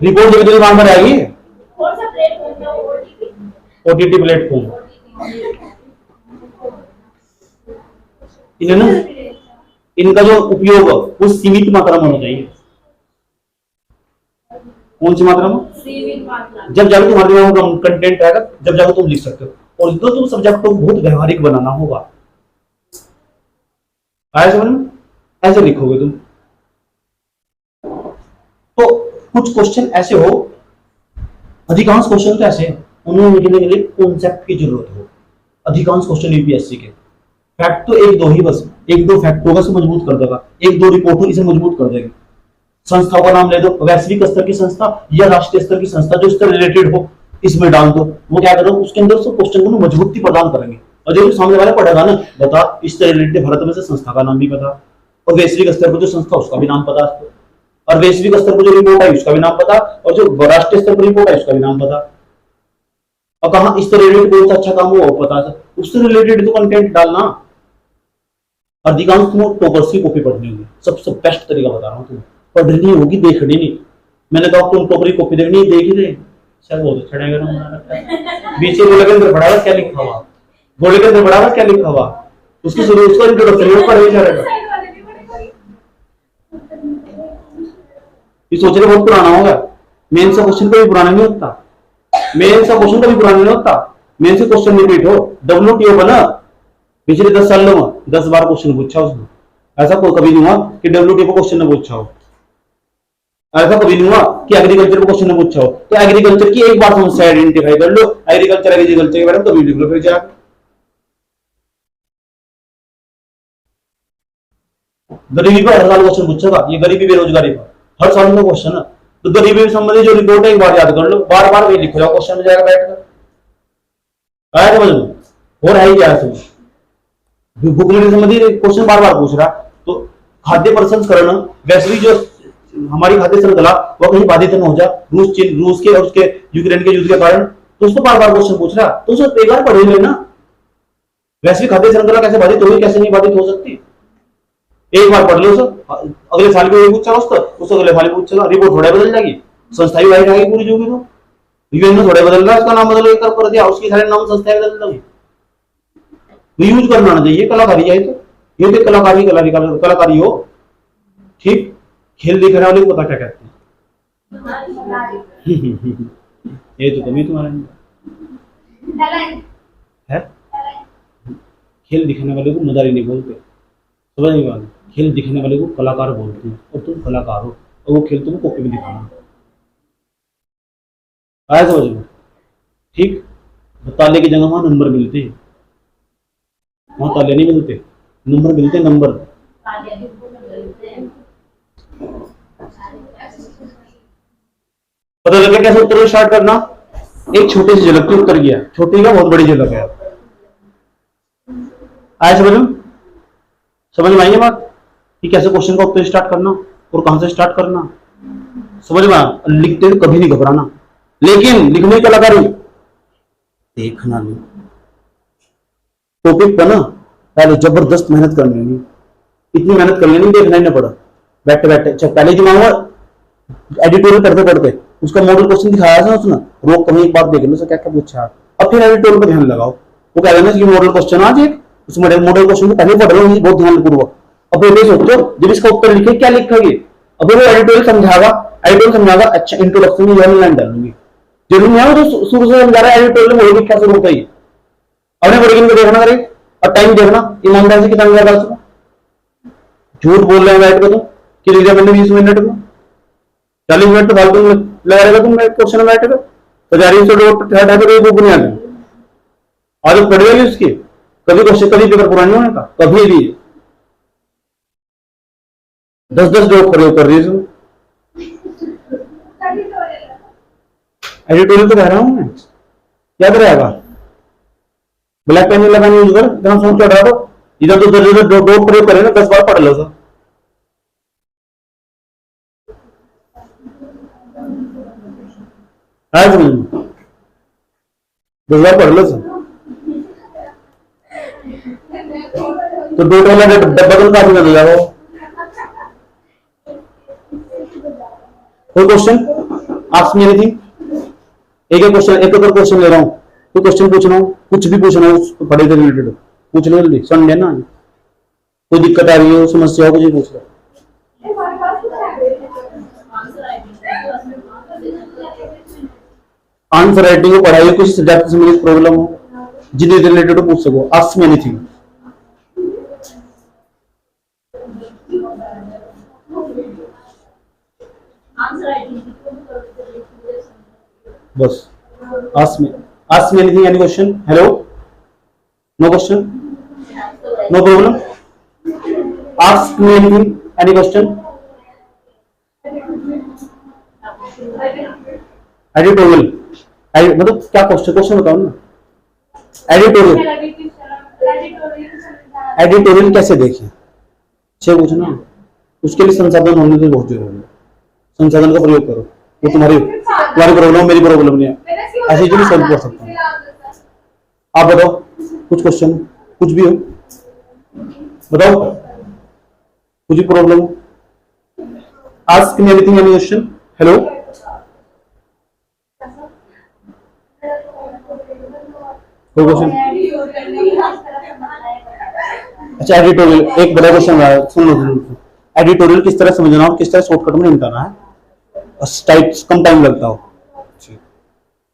रिपोर्ट जब तो दिमाग में रहेगी। कौन सा प्लेटफॉर्म है? ओटीटी। ओटीटी प्लेटफॉर्म, इन्हें ना इनका जो उपयोग वो सीमित मात्रा में होना चाहिए। कौन सी मात्रा में? सीमित मात्रा। जब जाकर तुम्हारे दिमाग में कंटेंट आएगा, जब जाकर तुम लिख सकते हो। और जो तुम सब्जेक्ट को बहुत व्यवहारिक बनाना होगा। आया समझ में? ऐसे लिखोगे तुम। तो कुछ क्वेश्चन ऐसे हो, अधिकांश क्वेश्चन तो ऐसे हैं, उन्हें लिखने के लिए कॉन्सेप्ट की जरूरत हो। अधिकांश क्वेश्चन यूपीएससी के फैक्ट तो एक दो ही, बस एक दो फैक्ट होगा, से मजबूत कर देगा, एक दो रिपोर्ट हो, इसे मजबूत कर देगी। संस्थाओं का नाम ले दो, वैश्विक स्तर की संस्था या राष्ट्रीय स्तर की संस्था जो इससे रिलेटेड हो, इसमें डाल दो। वो क्या करो, उसके अंदर से क्वेश्चन को मजबूती प्रदान करेंगे। और जो सामने वाला पढ़ेगा ना, बता इससे रिलेटेड भारत में से संस्था का नाम भी पता, और वैश्विक स्तर पर जो संस्था उसका भी नाम पता, और वैश्विक स्तर पर जो रिपोर्ट है उसका भी नाम पता, और जो राष्ट्रीय स्तर पर रिपोर्ट है उसका भी नाम पता, और कहा इससे रिलेटेड कौन सा अच्छा काम हुआ वो पता, उससे रिलेटेड तो कंटेंट डालना। अधिकांश तुम टॉपर्स की कॉपी पढ़नी होगी, सबसे बेस्ट तरीका बता रहा हूँ, तुम्हें पढ़नी होगी, देखनी नहीं। मैंने कहा तुम टॉपर की कॉपी देखनी, देख ही दे, शायद बहुत अच्छा रहेगा। बीच में बोले के अंदर पढ़ा क्या लिखा हुआ, बोले के अंदर पढ़ा क्या लिखा हुआ, उसकी शुरू उसका इंट्रोडक्शन पढ़ ही रहेगा। ये सोच रहे बहुत पुराना होगा, मेन सा क्वेश्चन कभी पुराना नहीं होता, मेन सा क्वेश्चन कभी पुराना नहीं होता। मेन से क्वेश्चन रिपीट हो, WTO बना पिछले 10 सालों में 10 बार क्वेश्चन पूछा उसने, ऐसा कोई कभी नहीं हुआ कि WTO को क्वेश्चन ने पूछा हो, ऐसा कभी नहीं हुआ कि एग्रीकल्चर को क्वेश्चन ने पूछा हो। तो एग्रीकल्चर की एक बार समस्या आइडेंटिफाई कर लो, एग्रीकल्चर के बारे में कभी लिख लो, फिर जा गरीबी पर हर साल क्वेश्चन पूछेगा, ये गरीबी बेरोजगारी पर हर साल का क्वेश्चन है। तो गरीबी संबंधी जो रिपोर्ट है एक बार याद कर लो, बार बार वही लिखो जाओ, क्वेश्चन में जाएगा बैठकर। आया समझ में? और है ही क्या समझ, भूखमरी संबंधी क्वेश्चन बार बार पूछ रहा, तो खाद्य प्रसंस्करण वैश्विक जो हमारी खाद्य श्रृंखला वो कहीं बाधित न हो जाए, रूस के और उसके यूक्रेन के युद्ध के कारण, तो उसको बार बार क्वेश्चन पूछ रहा, तो उसको एक बार पढ़ लेना, वैश्विक खाद्य श्रृंखला कैसे बाधित होगी, कैसे नहीं बाधित हो सकती, एक बार पढ़ लो उसे, अगले साल भी पूछा उसको अगले साल पूछेगा, रिपोर्ट थोड़ा बदल जाएगी, संस्था भी वाइट आएगी पूरी, जो भी तो यूएन में थोड़ा बदल रहा है, उसका नाम बदल कर दिया, उसकी सारे नाम संस्था बदल देंगे। यूज करना आना चाहिए, कलाकारी है तो ये तो कलाकारी हो, ठीक। खेल दिखाने वाले को पता क्या कहते हैं? ये तो कमी तुम्हारे है, खेल दिखाने वाले को मदारी नहीं बोलते, समझ नहीं पाते, खेल दिखाने वाले को कलाकार बोलते हैं, और तुम कलाकार हो, और वो खेल तुम कॉपी में दिखाना। आया समझ में? ठीक। ताले की जगह वहां नंबर मिलते हैं, वहां ताले नहीं मिलते, नंबर मिलते हैं, नंबर। पता लगा कैसे उत्तर स्टार्ट करना, एक छोटी सी झलक की उत्तर गया, छोटी का बहुत बड़ी झलक है। आया समझ में? समझ में आई है बात कि कैसे क्वेश्चन का उत्तर स्टार्ट करना और कहां से स्टार्ट करना, समझ में? लिखते हुए कभी नहीं घबराना, लेकिन लिखने की कलाकारी देखना नहीं, टॉपिक पर ना पहले जबरदस्त मेहनत कर लेनी, इतनी मेहनत कर लेनी देखना ही ना पड़ा, बैठे बैठे पहले जो मांगा एडिटोरियल पढ़ते पढ़ते उसका मॉडल क्वेश्चन दिखाया था उसने, रोक कभी एक बार देख लो क्या क्या पूछा, अब फिर एडिटोरियल पर ध्यान लगाओ। वो कह रहे ना कि मॉडल क्वेश्चन आज एक, उस मॉडल क्वेश्चन को पहले पढ़ लो बहुत ध्यानपूर्वक, अब ये सोचो जब इसका उत्तर लिखे क्या लिखोगे। अब वो एडिटोरियल समझागा, अच्छा इंट्रोडक्शन में यह लाइन डालूंगी, जरूरी नहीं है वो शुरू से समझा रहा है एडिटोरियल में होगी क्या शुरू होता ही। अपने वर्किंग को देखना करे और टाइम देखना ईमानदारी से कितना लगा उसको। झूठ बोल रहे हैं बैठ कर तुम कि लिख दिया मैंने 20 मिनट में, 40 मिनट तो फालतू में लगा रहेगा तुम क्वेश्चन में बैठेगा। तो 400 है तो बुक नहीं आती आदत पड़ गई उसकी। कभी क्वेश्चन कभी पेपर पूरा नहीं होने का, कभी भी 10-10 ड्रॉप प्रयोग कर रही है। एडिटोरियल तो कह रहा हूं मैं, याद रहेगा। ब्लैक पेन लगानी यूज कर, इतना सोच चढ़ रहा हो इधर तो इधर ड्रॉप प्रयोग करेगा 10 बार पढ़ लो। आज 10 बार पढ़ लो तो दो वाला डब्बा तो काफी मिल जाएगा। कोई क्वेश्चन आस्क मी एनीथिंग। एक क्वेश्चन ले रहा हूँ, तो क्वेश्चन पूछना हो, कुछ भी पूछना हो पढ़े से रिलेटेड पूछ लो जल्दी। संडे ना, कोई दिक्कत आ रही हो, समस्या हो, कुछ भी पूछ लो। आंसर राइटिंग को पढ़ाई हो, किसी सब्जेक्ट से मुझे प्रॉब्लम हो, जिन्हें रिलेटेड हो पूछ सको। Ask me anything. बस ask me anything, any question? Hello? No question? No problem? Ask me anything, any question? Editorial मतलब क्या क्वेश्चन बताओ ना। एडिटोरियल कैसे देखें छह पूछना, उसके लिए संसाधन होने से बहुत जरूरी है। संसाधन का प्रयोग करो, वो तुम्हारी प्रॉब्लम मेरी प्रॉब्लम नहीं है, ऐसे ही सॉल्व कर सकता हूँ। आप बताओ कुछ क्वेश्चन, कुछ भी हो बताओ, कुछ भी प्रॉब्लम हो। Ask me anything, any question. Hello, कोई क्वेश्चन? अच्छा एडिटोरियल एक बड़ा क्वेश्चन है, सुन लो। एडिटोरियल किस तरह समझना और किस तरह शॉर्टकट में निपटाना है, कम टाइम लगता हो।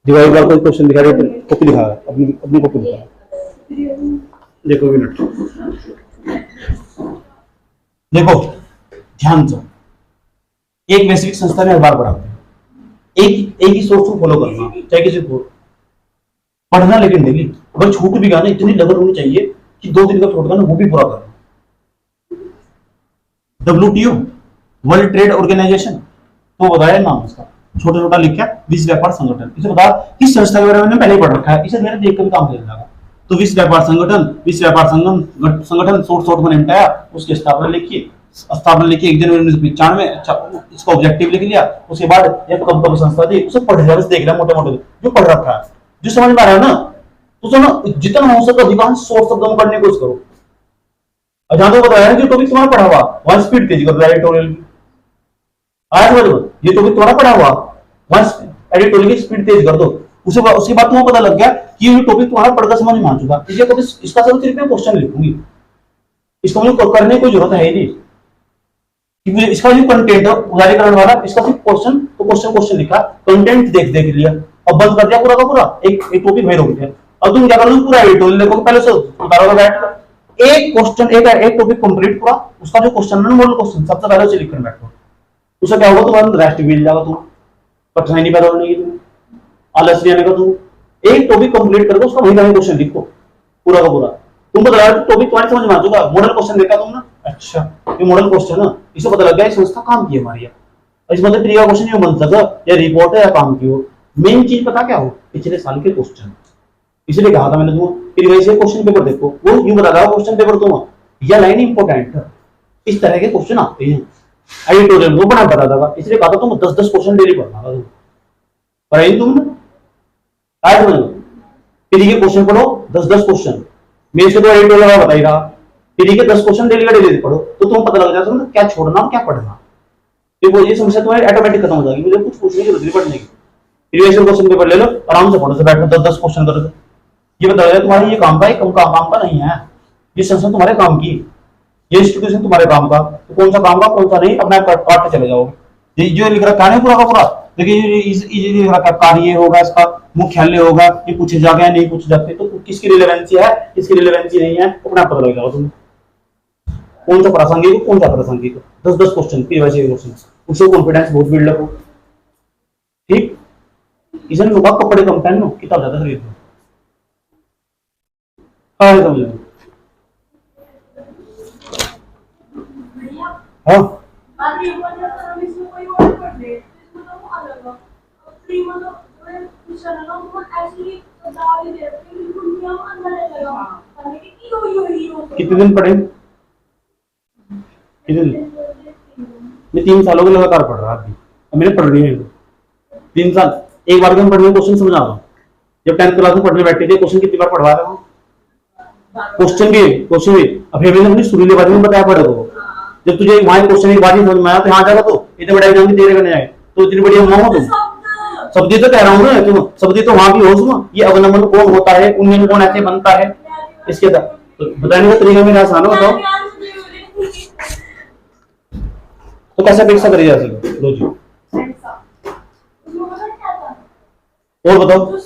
डिवाइड बार कोई क्वेश्चन दिखा रहे, कॉपी दिखा अपनी कॉपी दिखा। देखो मिनट, देखो ध्यान से। एक वैश्विक संस्था में अखबार पढ़ाते हैं, एक ही सोर्स को फॉलो करना, चाहे किसी को पढ़ना, लेकिन डेली। अगर छूट भी गया ना, इतनी लगन होनी चाहिए कि 2 दिन का छूट गया ना वो भी पूरा करना। WTO वर्ल्ड ट्रेड ऑर्गेनाइजेशन, तो बताया नाम इसका, छोटा छोटा लिखा विश्व व्यापार संगठन। इसे बता किस संस्था के बारे में मैंने पहले ही पढ़ रखा है, इसे मेरे देख कर भी काम चल जाएगा। तो विश्व व्यापार संगठन शॉर्ट में निपटाया, उसकी स्थापना लिखी 1 जनवरी 1995। इसका ऑब्जेक्टिव लिख लिया। उसके बाद एक कब संस्था थी, उसे पढ़ लिया, बस देख लिया मोटे जो पढ़ रखा है, जो समझ में आ रहा है ना, तो सुनो जितना हो सके अधिकांश सोर्स शब्दों पढ़ने की कोशिश करो। जहां तो बताया जो टॉपिक तुम्हारा पढ़ा हुआ वहां स्पीड तेज कर दो एडिटोरियल की। आया समझ लो, ये टॉपिक तुम्हारा पढ़ा हुआ वहां एडिटोरियल की स्पीड तेज कर दो। उसके बाद तुम्हें पता लग गया कि ये टॉपिक तुम्हारा पढ़कर समझ में आ चुका। इसका सब सिर्फ मैं क्वेश्चन लिखूंगी, इसको मुझे करने की कोई जरूरत है ही नहीं, क्योंकि इसका जो कंटेंट है उदारीकरण वाला, इसका सिर्फ क्वेश्चन लिखा, कंटेंट देख लिया, अब बंद कर दिया पूरा का पूरा, एक टॉपिक वही रोक दिया। अब तुम क्या करोगे, पूरा एडिटोरियल देखोगे, पहले से उतारोगे बैठ एक क्वेश्चन, एक टॉपिक कंप्लीट पूरा, उसका जो क्वेश्चन है मॉडल क्वेश्चन सबसे पहले से लिखकर बैठो। उससे क्या होगा, तुम्हारा रेस्ट मिल जाएगा, तुम कठिनाई नहीं पैदा होने की, तुम आलस नहीं आने का। तुम एक टॉपिक कंप्लीट करके उसका वही क्वेश्चन लिखो पूरा का पूरा। तुमको पता लगा टॉपिक तुम्हारी समझ में आ चुका, मॉडल क्वेश्चन देखा तुमने, अच्छा ये मॉडल क्वेश्चन है, इसे पता लग गया संस्था काम की हमारी है, इस मतलब प्रिया क्वेश्चन ये बन सकता या रिपोर्ट है या काम की हो। मेन चीज पता क्या हो, पिछले साल के क्वेश्चन, इसलिए कहा था मैंने तुम्हें कि क्वेश्चन पेपर देखो, वो यूं बता रहा क्वेश्चन पेपर तुम यह लाइन इंपॉर्टेंट है, इस तरह के क्वेश्चन आते हैं एडिटोरियल वो बना बता था, इसलिए कहा था तुम 10-10 क्वेश्चन डेली पढ़ना था। पढ़ाई तुमने आज में फिर ये क्वेश्चन पढ़ो 10-10 क्वेश्चन, मेरे से तो एडिटोरियल बताई रहा, फिर ये 10 क्वेश्चन डेली का डेली पढ़ो, तो तुम्हें पता लग जाता है क्या छोड़ना और क्या पढ़ना। देखो ये समस्या तुम्हारी ऑटोमेटिक खत्म हो जाएगी, मुझे कुछ पूछने की जरूरत नहीं पढ़ने की। प्रीवियस क्वेश्चन पेपर ले लो, आराम से पढ़ो, से बैठो 10-10 क्वेश्चन करो, ये बता तुम्हारी ये काम का नहीं है, ये संस्था तुम्हारे काम की। ये इंस्टीट्यूशन तुम्हारे काम का, तो कौन सा काम का कौन सा नहीं अपना काटते चले जाओगे। ये जो लिख रखा है पूरा का पूरा, देखिए ये लिख रखा है कार्य ये होगा, इसका मुख्यालय होगा, ये पूछे जाएगा या नहीं पूछे जाते, तो किसकी रिलेवेंसी है किसकी रिलेवेंसी नहीं है अपना पता लग जाओ तुम्हें। कौन सा प्रासंगिक कौन सा प्रासंगिक, 10-10 क्वेश्चन पीवाईसी क्वेश्चन, उससे कॉन्फिडेंस बहुत बिल्डअप हो। ठीक, इसने लोग कपड़े कम पहनो किताब ज्यादा खरीद लो। हाँ समझ लो। हाँ अरे मतलब हम इसमें कोई और कर दे, इसमें तो वो अलग है। फ्री मतलब वो कुछ अलग है, वो एक्चुअली बता ही दे रहे हैं कि दुनिया में अंदर लगा पता नहीं कि यो कितने दिन पढ़े, कितने दिन? मैं 3 सालों के लगातार पढ़ रहा अभी, अब मैंने पढ़ लिए 3 साल, एक बार में पढ़ने क्वेश्चन समझा रहा हूँ। जब 10th क्लास में पढ़ने बैठे थे क्वेश्चन कितनी बार पढ़वा रहा हूँ, क्वेश्चन भी अब मैंने अपनी सुरीले बारे में बताया पढ़े को। जब तुझे वहां क्वेश्चन एक बार ही समझ में आया तो यहाँ जाएगा, तो इतने बड़े एग्जाम तेरे करने जाए तो इतनी बड़ी अम्मा हो तुम। शब्दी तो कह रहा हूँ ना तुम, शब्दी तो वहां भी हो तुम। ये अवलंबन कौन होता है, उन्नयन कौन ऐसे बनता है, इसके तो बताने का तरीका मेरा आसान है, बताओ तो कैसे अपेक्षा करी जा सकती। लो जी और बताओ।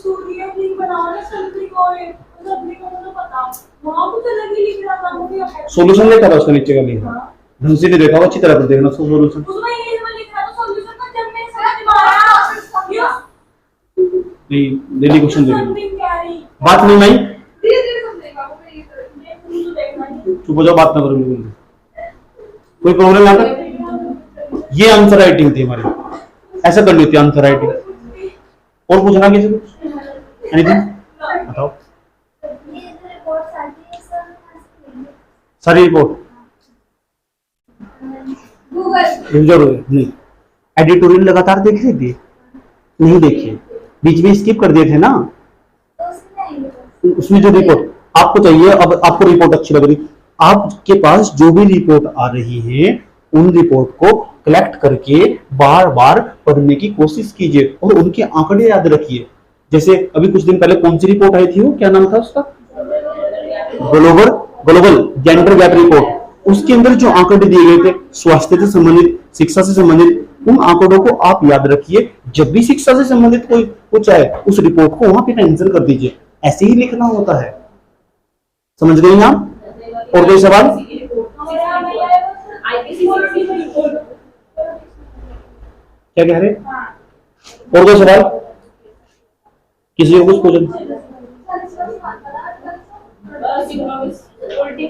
सोल्यूशन देखा था उसका नीचे का लिखा, ढंग से नहीं देखा, अच्छी तरह से देखना सोल्यूशन। नहीं डेली क्वेश्चन देखना, बात नहीं भाई चुप हो जाओ, बात ना करो बिल्कुल। कोई प्रॉब्लम यहाँ तक? ये आंसर राइटिंग थी हमारी, ऐसा करनी होती है आंसर राइटिंग। और पूछना किसी को एनीथिंग बताओ। सारी रिपोर्ट जरूर नहीं, एडिटोरियल लगातार देख रहे थे नहीं देखिए, बीच में स्किप कर दिए थे ना, उसमें जो रिपोर्ट आपको चाहिए, अब आपको रिपोर्ट अच्छी लग रही, आपके पास जो भी रिपोर्ट आ रही है उन रिपोर्ट को कलेक्ट करके बार बार पढ़ने की कोशिश कीजिए और उनके आंकड़े याद रखिए। जैसे अभी कुछ दिन पहले कौन सी रिपोर्ट आई थी, वो क्या नाम था उसका, ग्लोबल जेंडर गैप रिपोर्ट, उसके अंदर जो आंकड़े दिए गए थे स्वास्थ्य से संबंधित, शिक्षा से संबंधित, उन आंकड़ों को आप याद रखिए। जब भी शिक्षा से संबंधित कोई कुछ आए उस रिपोर्ट को वहां पे मेंशन कर दीजिए, ऐसे ही लिखना होता है। समझ गई आप? और कोई सवाल? क्या कह रहे? और कोई सवाल किसी को कुछ पूछना? उल्टी